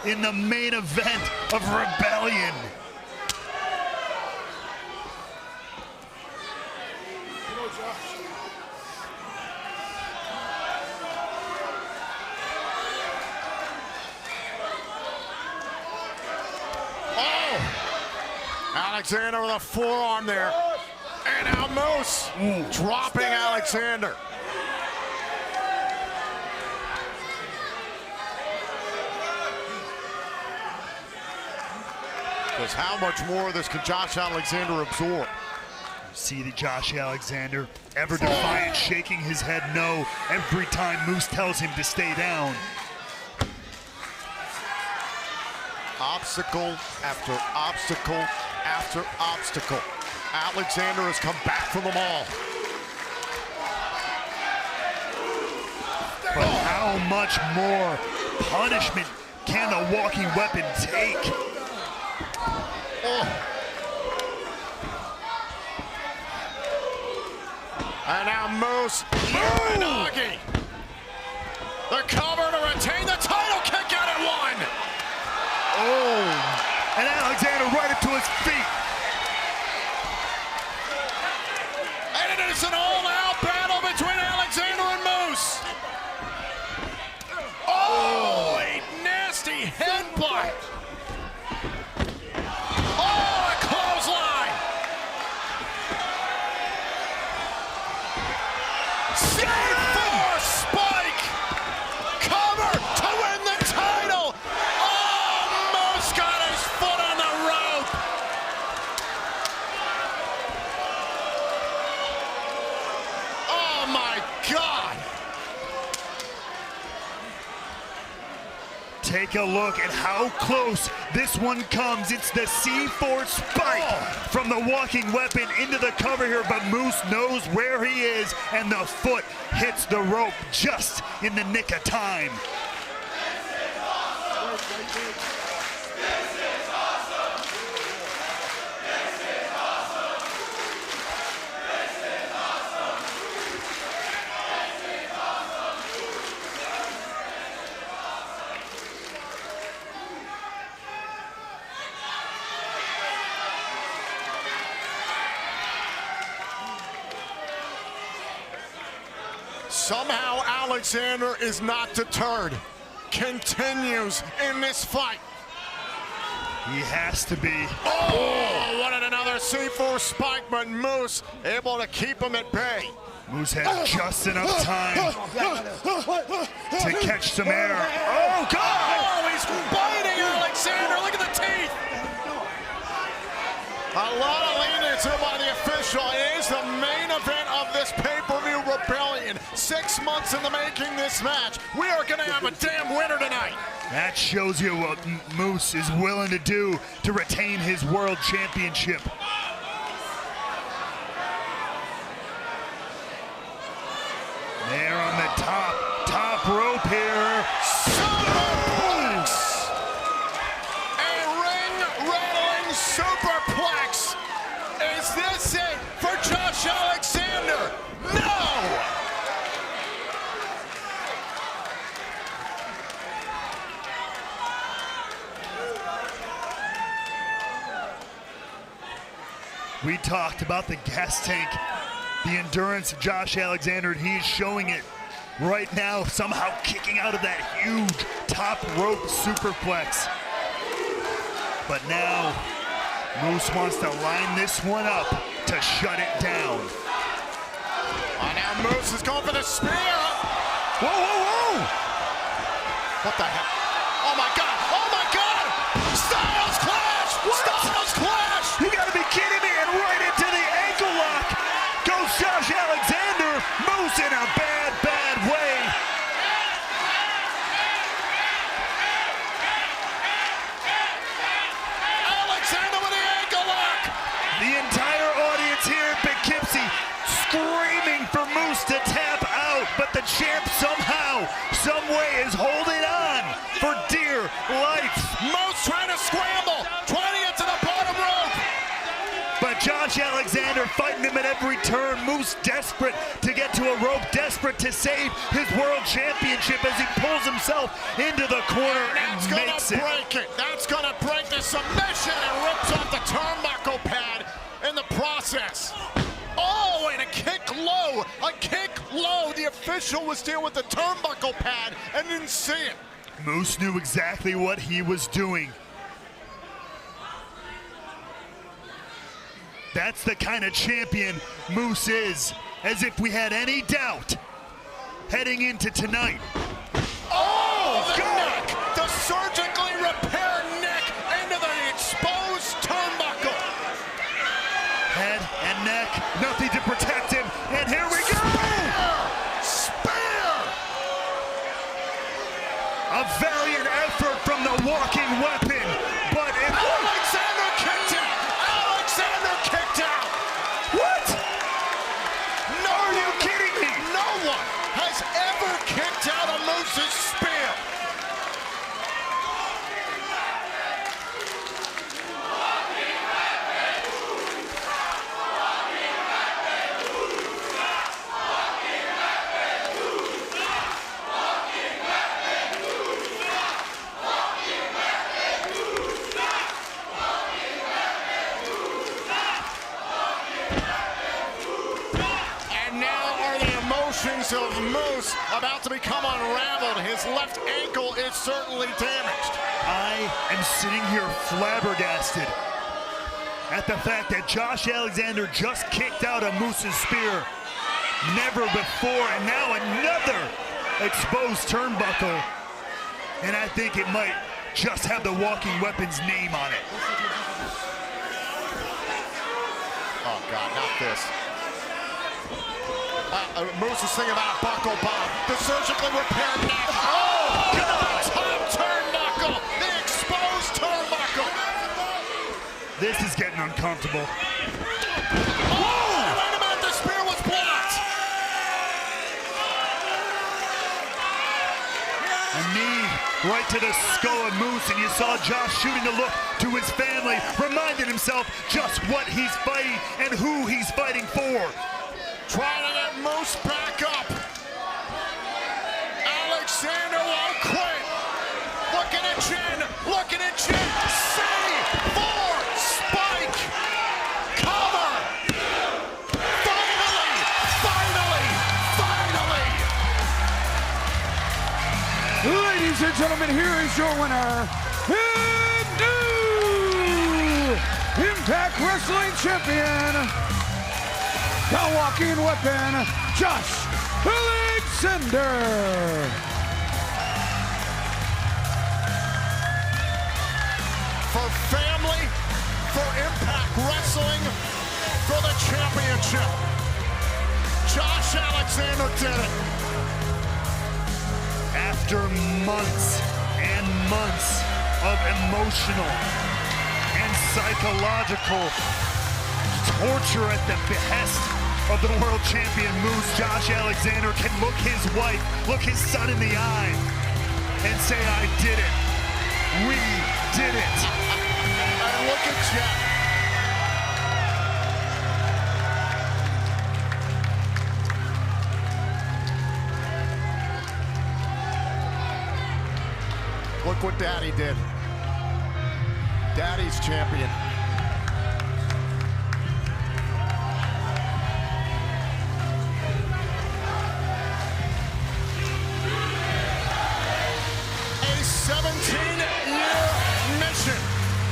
in the main event of Rebellion. Oh! Alexander with a forearm there. And now Moose dropping Alexander. Because how much more of this can Josh Alexander absorb? See the Josh Alexander, ever defiant, shaking his head no every time Moose tells him to stay down. Obstacle after obstacle after obstacle. Alexander has come back from them all. But how much more punishment can the walking weapon take? Oh. And now Moose, Uranagi. The cover to retain the title, kick out at one. Oh, and Alexander right up to his feet. And it is an all-out battle between Alexander and Moose. Oh, a nasty headbutt. Oh, a clothesline. C4 spike. Cover to win the title. Oh, Moose got his foot on the rope. Oh my God. Take a look at how close this one comes. It's the C4 spike from the walking weapon into the cover here, but Moose knows where he is, and the foot hits the rope just in the nick of time. Somehow Alexander is not deterred. Continues in this fight. He has to be. Oh, what another C4 spike, but Moose able to keep him at bay. Moose had just enough time to catch some air. Oh, God! Oh, he's biting Alexander. Look at the teeth. A lot of leniency by the official. It is the main event of this pay-per-view Rebellion. 6 months in the making this match. We are going to have a damn winner tonight. That shows you what Moose is willing to do to retain his world championship. There on the top rope here. Superplex! A ring-rattling superplex. Is this it for Josh Alexander? No! We talked about the gas tank, the endurance of Josh Alexander, and he's showing it right now, somehow kicking out of that huge top rope superplex. But now, Moose wants to line this one up to shut it down. Oh, now Moose is going for the spear. Whoa, whoa, whoa! What the hell? Oh my God! Oh my God! Styles clash! What? Styles clash! You gotta be kidding me! And right into the ankle lock goes Josh Alexander. Moose in a bad, bad way. Alexander with the ankle lock! The entire audience here at Poughkeepsie screaming for Moose to tap out, but the champ somehow, some way is holding on for dear life. Moose trying to scramble, trying to get to the bottom rope. But Josh Alexander fighting him at every turn. Moose desperate to get to a rope, desperate to save his world championship as he pulls himself into the corner and makes it. Break it. That's gonna break the submission and rips off the turnbuckle pad in the process. Oh, and a kick low, a kick low. The official was dealing with the turnbuckle pad and didn't see it. Moose knew exactly what he was doing. That's the kind of champion Moose is, as if we had any doubt heading into tonight. Oh, the neck, the surgically repaired neck into the exposed turnbuckle. Head and neck, nothing to protect him, and here we go! Spear! A valiant effort from the walking weapon, but it Alexander kicked out! Alexander kicked out! What? No, are you kidding me? No one has ever kicked out a Moose's spear. of Moose about to become unraveled. His left ankle is certainly damaged. I am sitting here flabbergasted at the fact that Josh Alexander just kicked out a Moose's spear. Never before, and now another exposed turnbuckle. And I think it might just have the Walking Weapon's name on it. Oh, God, not this. Moose is thinking about a buckle bomb. The surgically repaired neck. Oh, God, top turnbuckle. The exposed turnbuckle. This is getting uncomfortable. Oh, wait a minute, the spear was blocked. A knee right to the skull of Moose, and you saw Josh shooting the look to his family, reminding himself just what he's fighting and who he's fighting for. Trying to get Moose back up. Alexander won't quit. Looking at Jen, looking at Jen. C4 spike. Cover. Finally, finally, finally. Ladies and gentlemen, here is your winner, and new Impact Wrestling Champion, the Walking Weapon, Josh Alexander. For family, for Impact Wrestling, for the championship. Josh Alexander did it. After months and months of emotional and psychological torture at the behest of the world champion Moose, Josh Alexander can look his wife, look his son in the eye, and say, I did it. We did it. And look at Jeff. Look what Daddy did. Daddy's champion. A 17-year mission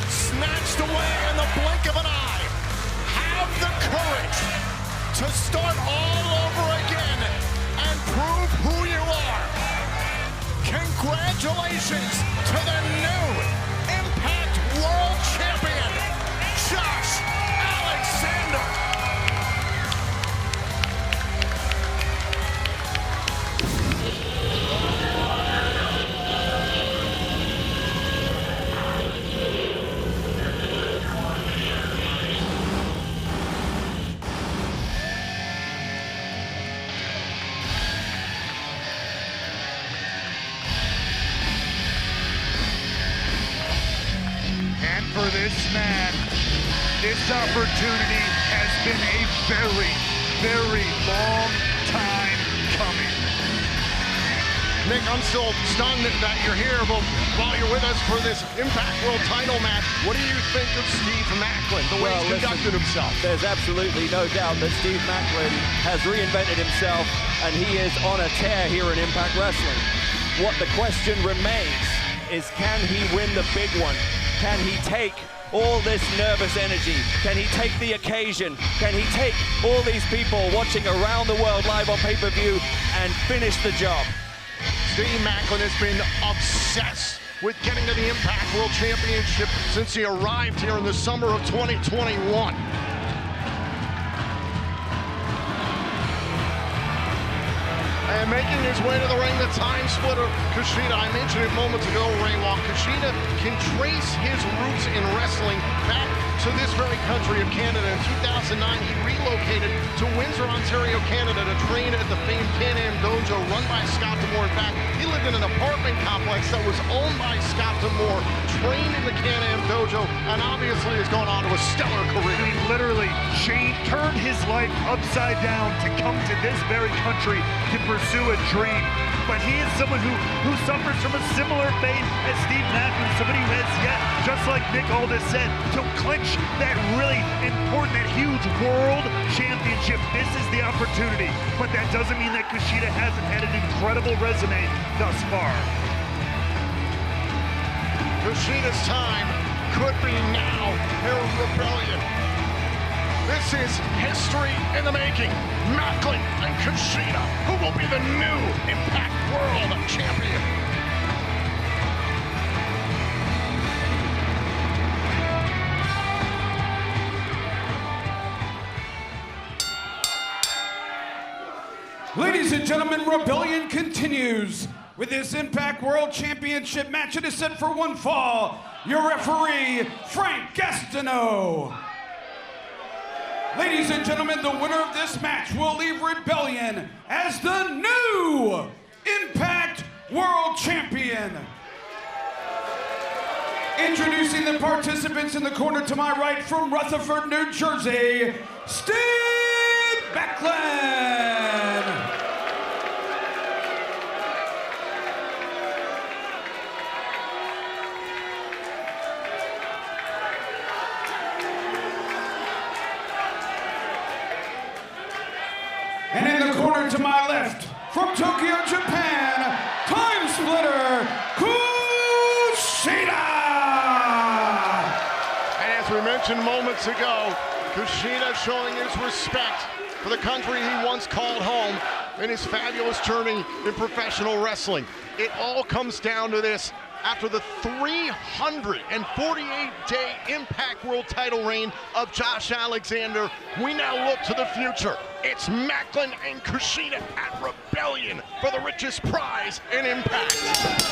snatched away in the blink of an eye. Have the courage to start all over again and prove who you are. Congratulations to the new Impact World Champion, Josh Alexander. For this man, this opportunity has been a very, very long time coming. Nick, I'm still stunned that you're here, but while you're with us for this Impact World title match, what do you think of Steve Maclin, the way he's conducted himself? There's absolutely no doubt that Steve Maclin has reinvented himself, and he is on a tear here in Impact Wrestling. What the question remains is, can he win the big one? Can he take all this nervous energy? Can he take the occasion? Can he take all these people watching around the world live on pay-per-view and finish the job? Steve Maclin has been obsessed with getting to the Impact World Championship since he arrived here in the summer of 2021. And making his way to the ring, the time splitter, KUSHIDA. I mentioned it moments ago, Ray, while KUSHIDA can trace his roots in wrestling back to this very country of Canada. In 2009, he relocated to Windsor, Ontario, Canada to train at the famed Can-Am Dojo run by Scott D'Amore. In fact, he lived in an apartment complex that was owned by Scott D'Amore, trained in the Can-Am Dojo, and obviously has gone on to a stellar career. He literally turned his life upside down to come to this very country to pursue a dream. but he is someone who suffers from a similar fate as Steve Maclin, somebody who has yet, just like Nick Aldis said, to clinch that really important, that huge world championship. This is the opportunity, but that doesn't mean that Kushida hasn't had an incredible resume thus far. Kushida's time could be now here in Rebellion. This is history in the making. Maclin and Kushida, who will be the new Impact World Champion. Ladies and gentlemen, Rebellion continues with this Impact World Championship match. It is set for one fall. Your referee, Frank Gastineau. Ladies and gentlemen, the winner of this match will leave Rebellion as the new Impact World Champion. Introducing the participants in the corner to my right from Rutherford, New Jersey, Steve Maclin. And in the corner to my left, from Tokyo, Japan, Time Splitter, KUSHIDA! And as we mentioned moments ago, Kushida showing his respect for the country he once called home in his fabulous journey in professional wrestling. It all comes down to this. After the 348-day Impact World title reign of Josh Alexander, we now look to the future. It's Maclin and Kushida at Rebellion for the richest prize in Impact.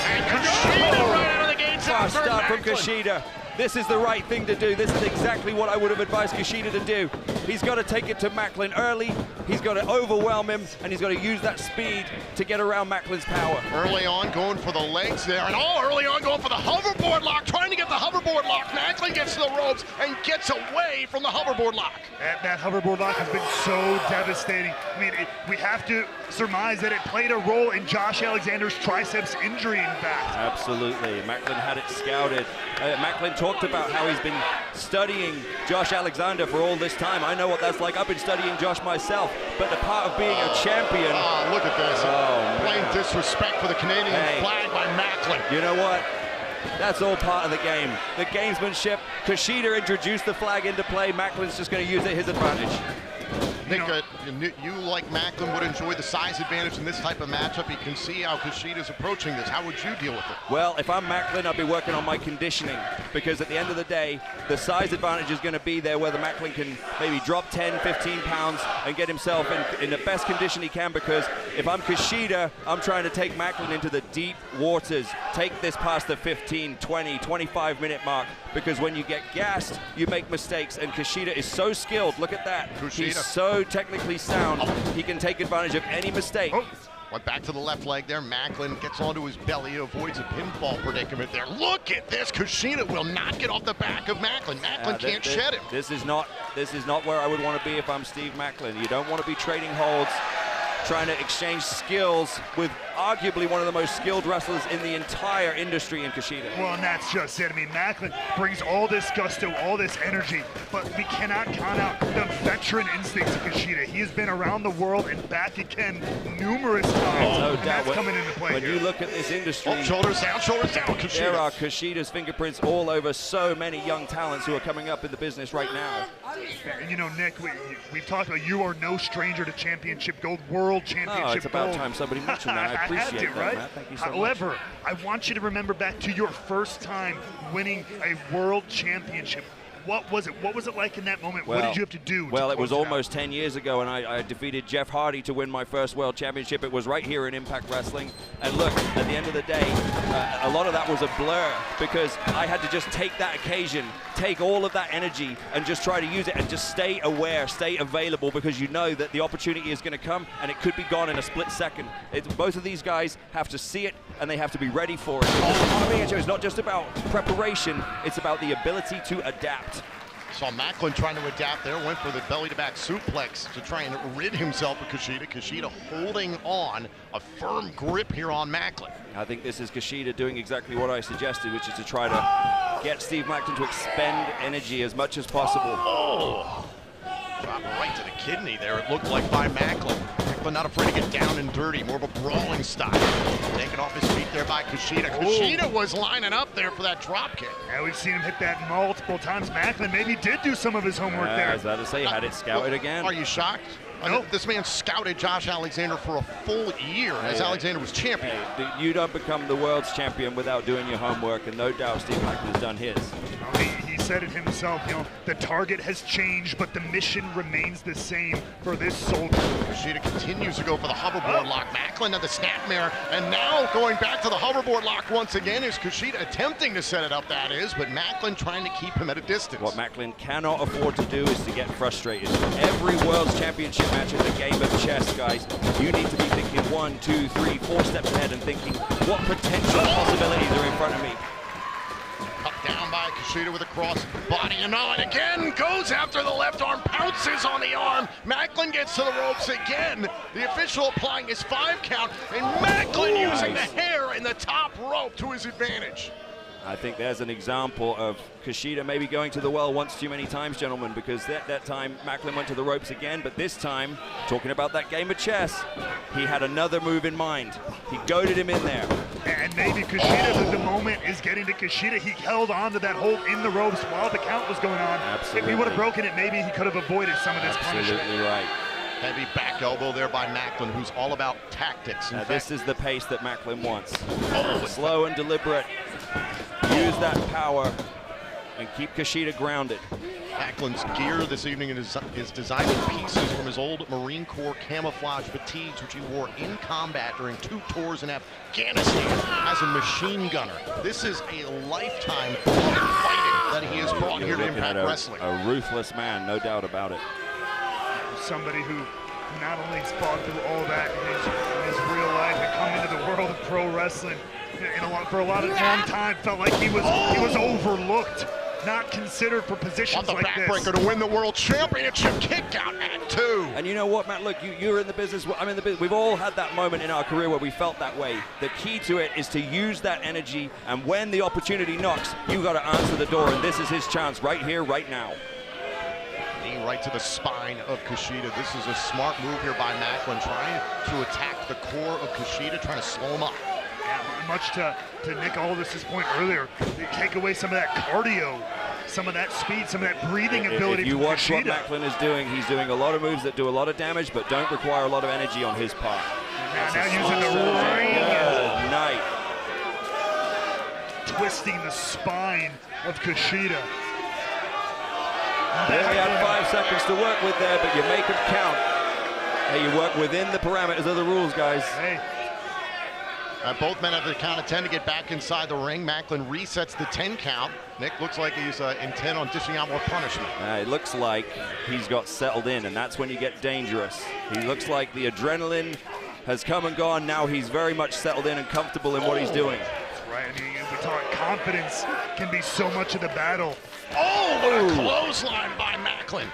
And Kushida right out of the gates Fast after start from Maclin. Kushida. This is the right thing to do. This is exactly what I would have advised Kushida to do. He's got to take it to Maclin early. He's got to overwhelm him, and he's got to use that speed to get around Macklin's power. Early on, going for the legs there, and early on going for the hoverboard lock, trying to get the hoverboard lock. Maclin gets to the ropes and gets away from the hoverboard lock. That hoverboard lock has been so devastating. I mean, we have to surmise that it played a role in Josh Alexander's triceps injury, in fact. Absolutely. Maclin had it scouted. Maclin talked about how he's been studying Josh Alexander for all this time. I know what that's like. I've been studying Josh myself, but the part of being a champion... Oh, look at this. Plain disrespect for the Canadian flag by Maclin. You know what? That's all part of the game. The gamesmanship. Kushida introduced the flag into play. Macklin's just going to use it his advantage. Nick, you like Maclin would enjoy the size advantage in this type of matchup. You can see how Kushida's approaching this. How would you deal with it? Well, if I'm Maclin, I'd be working on my conditioning, because at the end of the day, the size advantage is going to be there, whether Maclin can maybe drop 10, 15 pounds and get himself in the best condition he can, because if I'm Kushida, I'm trying to take Maclin into the deep waters, take this past the 15, 20, 25-minute mark, because when you get gassed, you make mistakes, and Kushida is so skilled. Look at that. Kushida. He's so technically sound, he can take advantage of any mistake. Went back to the left leg there. Maclin gets onto his belly, avoids a pinfall predicament there. Look at this. Kushida will not get off the back of Maclin. Maclin can't shed him. This is not where I would want to be if I'm Steve Maclin. You don't want to be trading holds, trying to exchange skills with arguably one of the most skilled wrestlers in the entire industry in Kushida. Well, and that's just it. I mean, Maclin brings all this gusto, all this energy, but we cannot count out the veteran instincts of Kushida. He has been around the world and back again numerous times. No and doubt. that's coming into play When here. you look at this industry, Shoulders down, Kushida. there are Kushida's fingerprints all over so many young talents who are coming up in the business right now. And you know, Nick, we've talked about you are no stranger to championship gold, world championship Oh, it's about gold. time somebody mentioned that. I appreciate that, right? Matt. Thank you so However, much. I want you to remember back to your first time winning a world championship. What was it? What was it like in that moment? What did you have to do? Well, it was almost 10 years ago, and I defeated Jeff Hardy to win my first world championship. It was right here in Impact Wrestling. And look, at the end of the day, a lot of that was a blur, because I had to just take that occasion, take all of that energy, and just try to use it and just stay aware, stay available, because you know that the opportunity is going to come, and it could be gone in a split second. Both of these guys have to see it, and they have to be ready for it. It's not just about preparation, it's about the ability to adapt. Saw Maclin trying to adapt there, went for the belly-to-back suplex to try and rid himself of Kushida. Kushida holding on, a firm grip here on Maclin. I think this is Kushida doing exactly what I suggested, which is to try to get Steve Maclin to expend energy as much as possible. Oh! Drop right to the kidney there, it looked like, by Maclin. Maclin not afraid to get down and dirty, more of a brawling style. Taken off his feet there by Kushida. Kushida was lining up there for that drop kick. Yeah, we've seen him hit that multiple times. Maclin maybe did do some of his homework there. I was about to say, had it scouted again. Are you shocked? Nope. This man scouted Josh Alexander for a full year as Alexander was champion. Hey, you don't become the world's champion without doing your homework, and no doubt Steve Maclin has done his. He said it himself, you know, the target has changed, but the mission remains the same for this soldier. Kushida continues to go for the hoverboard lock. Maclin at the snapmare, and now going back to the hoverboard lock once again is Kushida attempting to set it up, that is, but Maclin trying to keep him at a distance. What Maclin cannot afford to do is to get frustrated. Every World's Championship match is a game of chess, guys. You need to be thinking 1, 2, 3, 4 steps ahead and thinking, what potential possibilities are in front of me? Cut down by Kushida with a cross body, and on again, goes after the left arm, pounces on the arm. Maclin gets to the ropes again. The official applying his 5 count, and Maclin using the hair in the top rope to his advantage. I think there's an example of Kushida maybe going to the well once too many times, gentlemen, because that time Maclin went to the ropes again, but this time, talking about that game of chess, he had another move in mind. He goaded him in there. And maybe Kushida, the moment is getting to Kushida. He held on to that hold in the ropes while the count was going on. Absolutely. If he would have broken it, maybe he could have avoided some of this punishment. Absolutely right. Heavy back elbow there by Maclin, who's all about tactics. This is the pace that Maclin wants. Slow and deliberate. Use that power and keep Kushida grounded. Maclin's gear this evening is designed in pieces from his old Marine Corps camouflage fatigues, which he wore in combat during 2 tours in Afghanistan as a machine gunner. This is a lifetime of fighting that he has brought here to Impact Wrestling. A ruthless man, no doubt about it. Somebody who not only fought through all that in his real life and come into the world of pro wrestling for a long time, felt like he was overlooked, not considered for positions like this. The backbreaker to win the world championship, kick out at 2. And you know what, Matt? Look, you're in the business. I'm in the business. We've all had that moment in our career where we felt that way. The key to it is to use that energy, and when the opportunity knocks, you got to answer the door, and this is his chance right here, right now. Knee right to the spine of Kushida. This is a smart move here by Maclin, trying to attack the core of Kushida, trying to slow him up. Yeah, much to Nick Aldis's point earlier, they take away some of that cardio, some of that speed, some of that breathing ability. If you watch Kushida. what Maclin is doing, he's doing a lot of moves that do a lot of damage, but don't require a lot of energy on his part. Now using the ring. Good night. Twisting the spine of Kushida. They only had 5 seconds to work with there, but you make them count. Hey, you work within the parameters of the rules, guys. Hey. Both men have the count of 10 to get back inside the ring. Maclin resets the 10 count. Nick looks like he's intent on dishing out more punishment. It looks like he's got settled in, and that's when you get dangerous. He looks like the adrenaline has come and gone. Now he's very much settled in and comfortable in what he's doing. That's right. I mean, we talk confidence can be so much of the battle. Oh, what a clothesline by Maclin.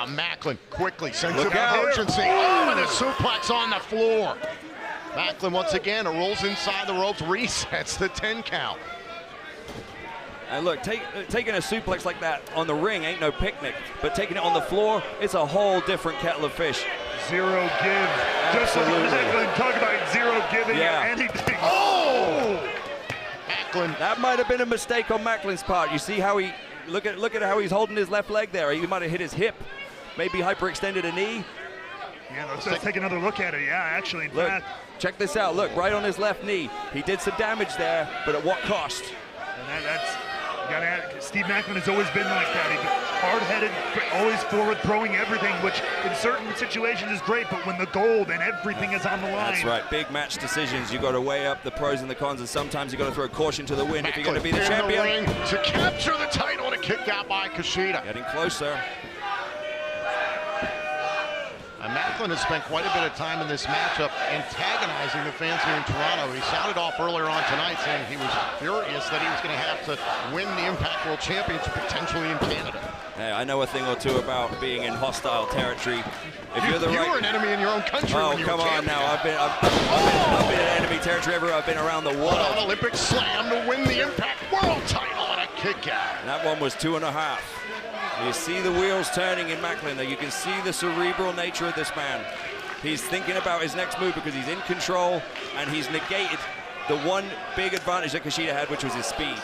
Maclin quickly sends it out urgency. Oh, and a suplex on the floor. Maclin once again rolls inside the ropes, resets the 10 count. And look, taking a suplex like that on the ring ain't no picnic, but taking it on the floor, it's a whole different kettle of fish. Zero give. Just like Maclin, talk about zero giving anything. Oh! Maclin. That might have been a mistake on Maclin's part. You see how he, look at how he's holding his left leg there. He might have hit his hip. Maybe hyperextended a knee. Yeah, let's take another look at it. Yeah, actually, in look, fact. Check this out. Look, right on his left knee. He did some damage there, but at what cost? And that's, you gotta add, Steve Maclin has always been like that. He's hard-headed, always forward, throwing everything, which in certain situations is great, but when the gold and everything is on the line. That's right. Big match decisions. You got to weigh up the pros and the cons, and sometimes you got to throw caution to the wind if you're going to be the champion. The ring to capture the title and a kick out by Kushida. Getting closer. And Maclin has spent quite a bit of time in this matchup antagonizing the fans here in Toronto. He sounded off earlier on tonight saying he was furious that he was going to have to win the Impact World Championship potentially in Canada. Hey, I know a thing or two about being in hostile territory. If you're the you right... were an enemy in your own country. Oh, when you come were on champion. now. I've been in enemy territory everywhere. I've been around the world. An Olympic slam to win the Impact World title and a kick out. And that one was 2.5. You see the wheels turning in Maclin there. You can see the cerebral nature of this man. He's thinking about his next move because he's in control and he's negated the one big advantage that Kushida had, which was his speed.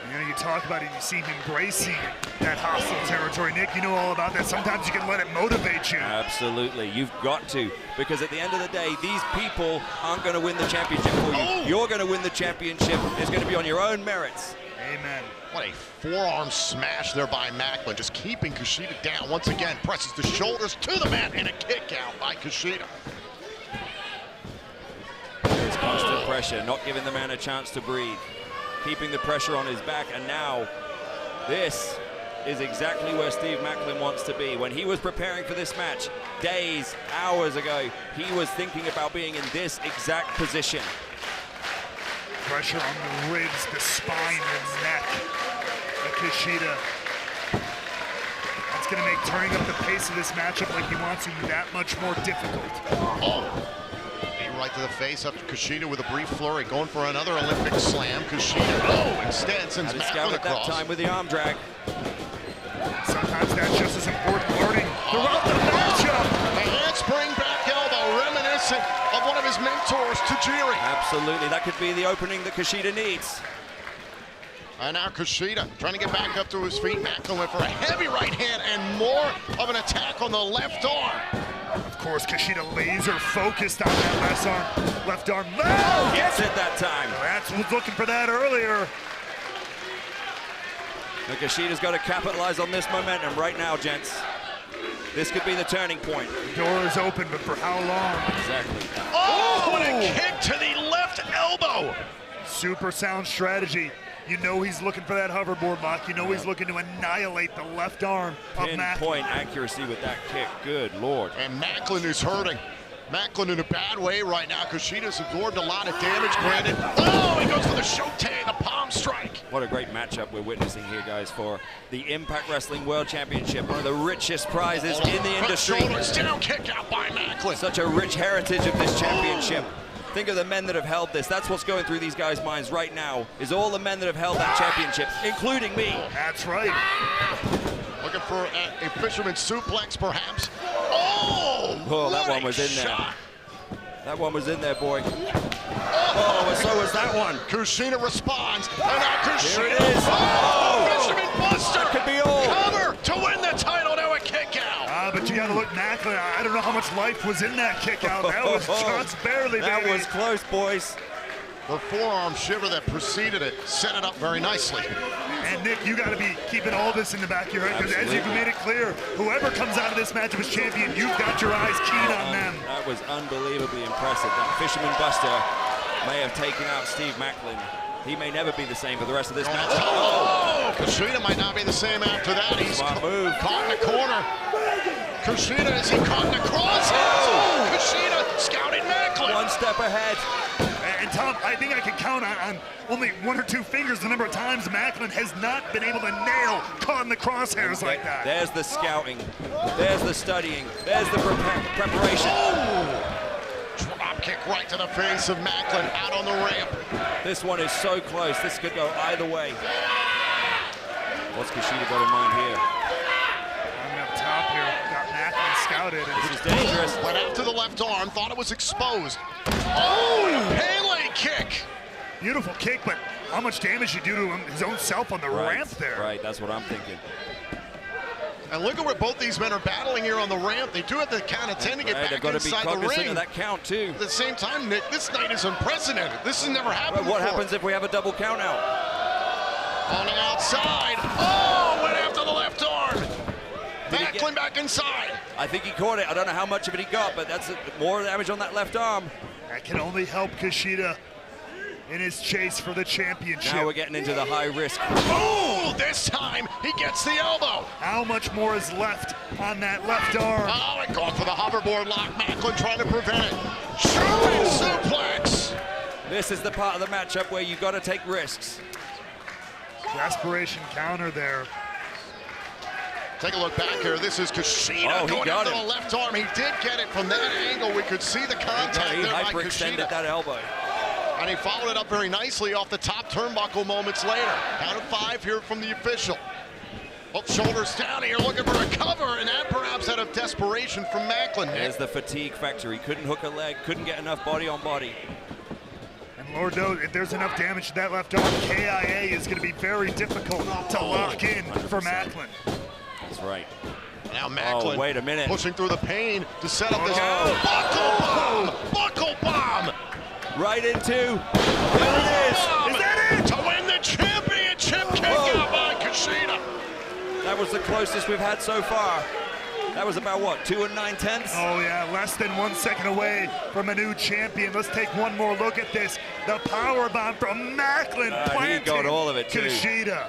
You know, you talk about it, you see him embracing that hostile territory. Nick, you know all about that. Sometimes you can let it motivate you. Absolutely, you've got to. Because at the end of the day, these people aren't going to win the championship for you. Oh. You're going to win the championship. It's going to be on your own merits. Amen. What a forearm smash there by Maclin, just keeping Kushida down. Once again, presses the shoulders to the mat and a kick out by Kushida. There's constant pressure, not giving the man a chance to breathe. Keeping the pressure on his back, and now this is exactly where Steve Maclin wants to be. When he was preparing for this match days, hours ago, he was thinking about being in this exact position. Pressure on the ribs, the spine, the neck of Kushida. That's going to make turning up the pace of this matchup like he wants to that much more difficult. Oh. Right to the face up to Kushida with a brief flurry, going for another Olympic slam. Kushida, instead sends Maclin across. That time with the arm drag. Sometimes that's just as important, learning throughout the matchup. The handspring back elbow, reminiscent of one of his mentors, Tajiri. Absolutely, that could be the opening that Kushida needs. And now Kushida trying to get back up to his feet. Maclin went for a heavy right hand and more of an attack on the left arm. Of course, Kushida laser focused on that left arm. No! Gets it that time. That's was looking for that earlier. Now Kushida's got to capitalize on this momentum right now, gents. This could be the turning point. The door is open, but for how long? Exactly. Oh, and a kick to the left elbow. Super sound strategy. You know he's looking for that hoverboard lock. You know he's looking to annihilate the left arm of Maclin. Pinpoint accuracy with that kick. Good Lord. And Maclin is hurting. Maclin in a bad way right now. Kushida's absorbed a lot of damage, granted. Oh, he goes for the shote, the palm strike. What a great matchup we're witnessing here, guys, for the Impact Wrestling World Championship. One of the richest prizes in the industry. Shoulders down, kick out by Maclin. Such a rich heritage of this championship. Think of the men that have held this. That's what's going through these guys' minds right now, is all the men that have held that championship, including me. That's right. Looking for a fisherman's suplex, perhaps. Oh, that one was in there. That one was in there, boy. Oh, and so was that one. Kushida responds, and now Kushida. Here it is. Oh, fisherman buster. That could be all. Cover to win the title. Now a kick out. But you got to look, Maclin. I don't know how much life was in that kick out. That was just barely, That baby. was close, boys. The forearm shiver that preceded it set it up very nicely. And Nick, you got to be keeping all this in the back of your head, because as you've made it clear, whoever comes out of this matchup as champion, you've got your eyes keen on them. That was unbelievably impressive. That Fisherman Buster may have taken out Steve Maclin. He may never be the same for the rest of this match. Oh, Kushida might not be the same after that. He's Smart move. caught in the corner. Kushida, is he caught in the crosshairs? Oh, Kushida scouting Maclin. One step ahead. And Tom, I think I can count on only 1 or 2 fingers the number of times Maclin has not been able to nail caught in the crosshairs like that. There's the scouting. There's the studying. There's the preparation. Oh! Drop kick right to the face of Maclin out on the ramp. This one is so close. This could go either way. What's Kushida got in mind here? I'm up top here. Got Maclin scouted. This is dangerous. Went after the left arm, thought it was exposed. Oh, Pele kick. Beautiful kick, but how much damage you do to him, his own self on the ramp there. Right, that's what I'm thinking. And look at where both these men are battling here on the ramp. They do have the count of 10 to get back They've got to be inside the cognizant ring. of that count, too. At the same time, Nick, this night is unprecedented. This has never happened What before. happens if we have a double count out? On the outside. Oh, went after the left arm. Maclin back inside. I think he caught it. I don't know how much of it he got, but that's more damage on that left arm. That can only help Kushida. in his chase for the championship. Now we're getting into the high risk. Oh, this time he gets the elbow. How much more is left on that left arm? Oh, and going for the hoverboard lock. Maclin trying to prevent it. German suplex. This is the part of the matchup where you got to take risks. Desperation counter there. Take a look back here. This is KUSHIDA going after the left arm. He did get it from that angle. We could see the contact He there by hyperextended KUSHIDA. that elbow. And he followed it up very nicely off the top turnbuckle moments later. Count of 5 here from the official. Both shoulders down here, looking for a cover, and that perhaps out of desperation from Maclin. There's the fatigue factor. He couldn't hook a leg, couldn't get enough body on body. And Lord knows, if there's enough damage to that left arm, KIA is going to be very difficult to lock in 100%. For Maclin. That's right. Now Maclin wait a minute. Pushing through the pain to set up this buckle bomb! Buckle bomb! Right into, there it is! Is that it? To win the championship, kick out by KUSHIDA. That was the closest we've had so far. That was about what, 2 9/10? Oh yeah, less than 1 second away from a new champion. Let's take one more look at this. The power bomb from Maclin planting he got all of it too. KUSHIDA.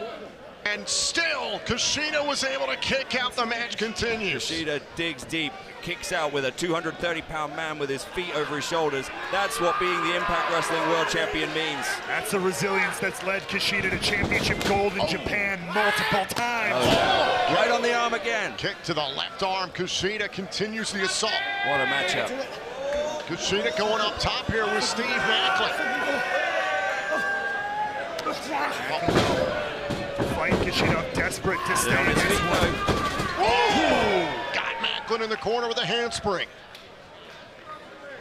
And still, KUSHIDA was able to kick out. The match continues. KUSHIDA digs deep, kicks out with a 230-pound man with his feet over his shoulders. That's what being the Impact Wrestling World Champion means. That's the resilience that's led KUSHIDA to championship gold in Japan multiple times. Right on the arm again. Kick to the left arm. KUSHIDA continues the assault. What a matchup. KUSHIDA going up top here with Steve Maclin. Fight KUSHIDA desperate to stay in this one. Got Maclin in the corner with a handspring.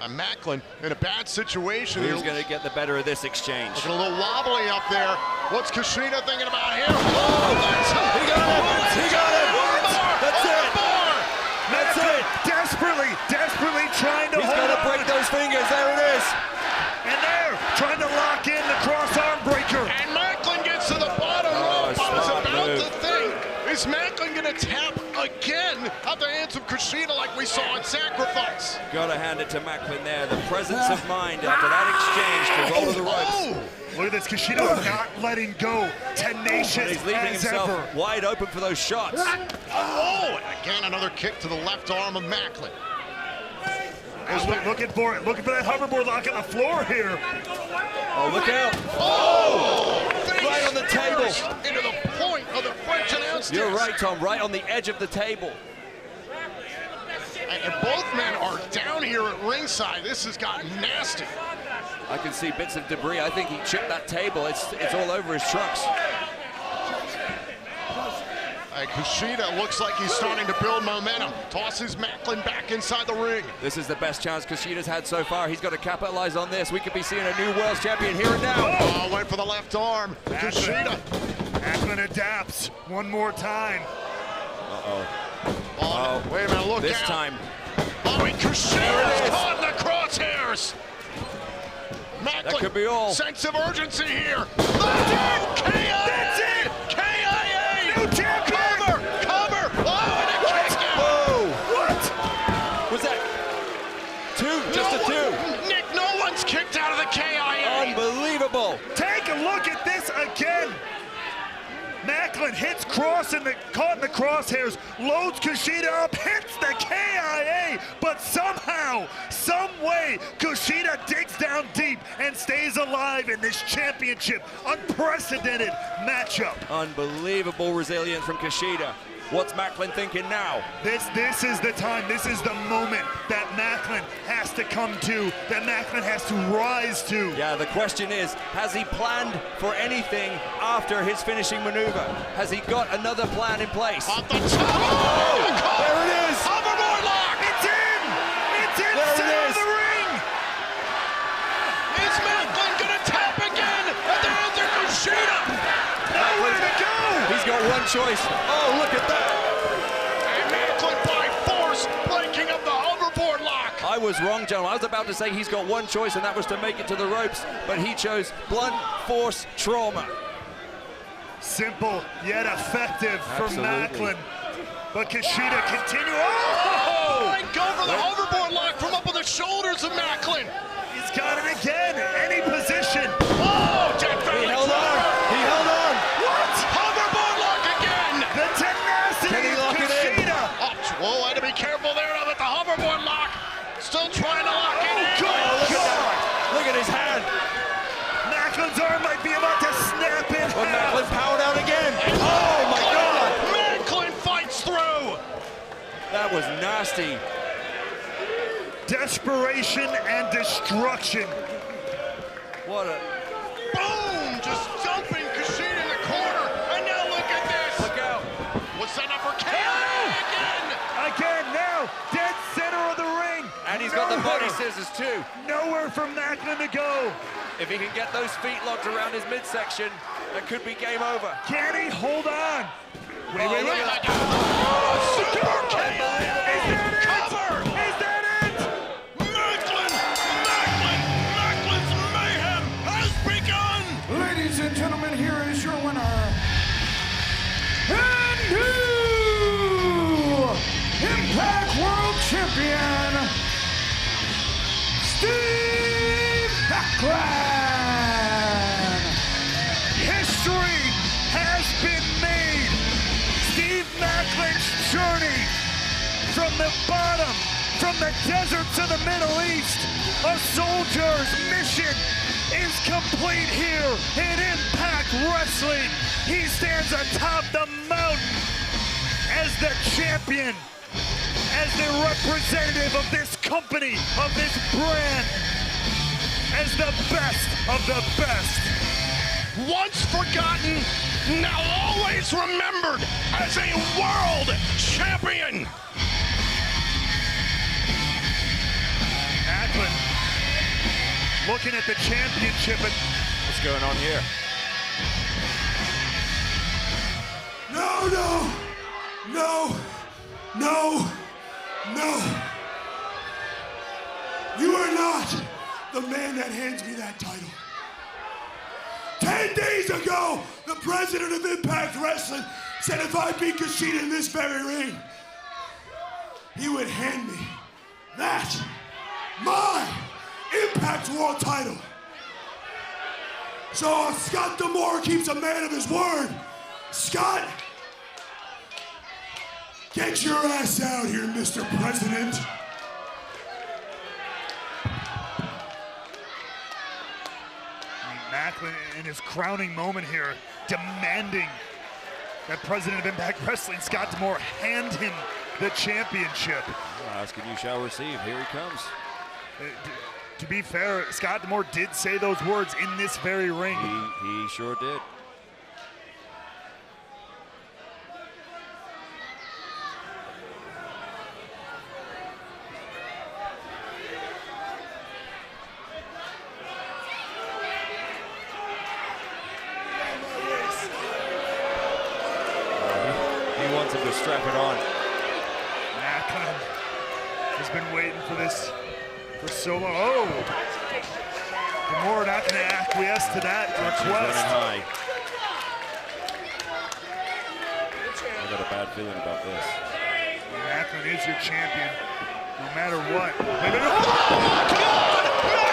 Maclin in a bad situation. Who's going to get the better of this exchange? Looking a little wobbly up there. What's KUSHIDA thinking about here? He got him! He got him! That's it! That's it! Desperately trying to hold on. He's got to break those fingers. There it is. And there, trying to lock in the cross arm breaker. And Maclin gets to the bottom rope. I was about to think, is Maclin going to tap again at the hands of KUSHIDA like we saw in Sacrifice? Got to hand it to Maclin there. The presence of mind after that exchange to roll the ropes. Look at this, KUSHIDA not letting go. Tenacious He's leaving himself wide open for those shots. Oh, and again another kick to the left arm of Maclin. Looking for it. Looking for that hoverboard lock on the floor here. Oh, look out. Oh! Right on the table. Into the point of the French announce You're desk. right, Tom. Right on the edge of the table. And both men are down here at ringside. This has gotten nasty. I can see bits of debris. I think he chipped that table. It's all over his trunks. KUSHIDA looks like he's starting to build momentum. Tosses Maclin back inside the ring. This is the best chance KUSHIDA's had so far. He's got to capitalize on this. We could be seeing a new world champion here and now. Oh, went for the left arm. KUSHIDA. Maclin adapts one more time. Oh, wait a minute, look this out. time. Oh, and KUSHIDA's caught in the crosshairs. Maclin, That could be all. sense of urgency here. That's it! KIA! New champion! Cover! Oh, and a kick out! Whoa! What? Was that two? Just a two. Nick, no one's kicked out of the KIA! Unbelievable. Take a look at this again. Maclin hits caught in the crosshairs, loads KUSHIDA up, hits the KIA, but somehow, some way, KUSHIDA digs down deep and stays alive in this championship. Unprecedented matchup. Unbelievable resilience from KUSHIDA. What's Maclin thinking now? This is the time, this is the moment that Maclin has to come to, that Maclin has to rise to. Yeah, the question is, has he planned for anything after his finishing maneuver? Has he got another plan in place? Off the top! Oh, there it is! Hoverboard lock! It's in! It's in! There it Center is. of the ring! Is Maclin gonna tap again at the hands of KUSHIDA? Nowhere to go! He's got one choice. Oh, look at that! And Maclin by force breaking up the hoverboard lock. I was wrong, gentlemen. I was about to say he's got one choice, and that was to make it to the ropes, but he chose blunt force trauma. Simple yet effective for Absolutely. Maclin. But KUSHIDA continue. Oh! And go for the hoverboard lock from up on the shoulders of Maclin. He's got it again. Any position. Oh! nasty. Desperation and destruction. What a... Boom! Just dumping Kushida in the corner. And now look at this. Look out. What's that up for KO Again, now, dead center of the ring. And he's got the body scissors too. Nowhere for Maclin to go. If he can get those feet locked around his midsection, that could be game over. Can he hold on? Wait. Super KO! Is that it? Cover! Is that it? Maclin's mayhem has begun! Ladies and gentlemen, here is your winner. And new Impact World Champion, Steve Maclin. History has been made. Steve Maclin's journey from the bottom, from the desert to the Middle East, a soldier's mission is complete here in Impact Wrestling. He stands atop the mountain as the champion, as the representative of this company, of this brand, as the best of the best. Once forgotten, now always remembered as a world champion. Maclin looking at the championship and What's going on here? No. You are not the man that hands me that title. 10 days ago, the president of Impact Wrestling said if I beat Kushida in this very ring, he would hand me that, my Impact World title. So Scott D'Amore keeps a man of his word. Scott, get your ass out here, Mr. President. Maclin in his crowning moment here, demanding that president of Impact Wrestling, Scott D'Amore, hand him the championship. Ask and you shall receive. Here he comes. To be fair, Scott D'Amore did say those words in this very ring. He sure did. He wants him to strap it on. Maclin has been waiting for this for so long. Oh! D'Amore not going to acquiesce to that request. High. I got a bad feeling about this. Maclin is your champion, no matter what. Oh, God!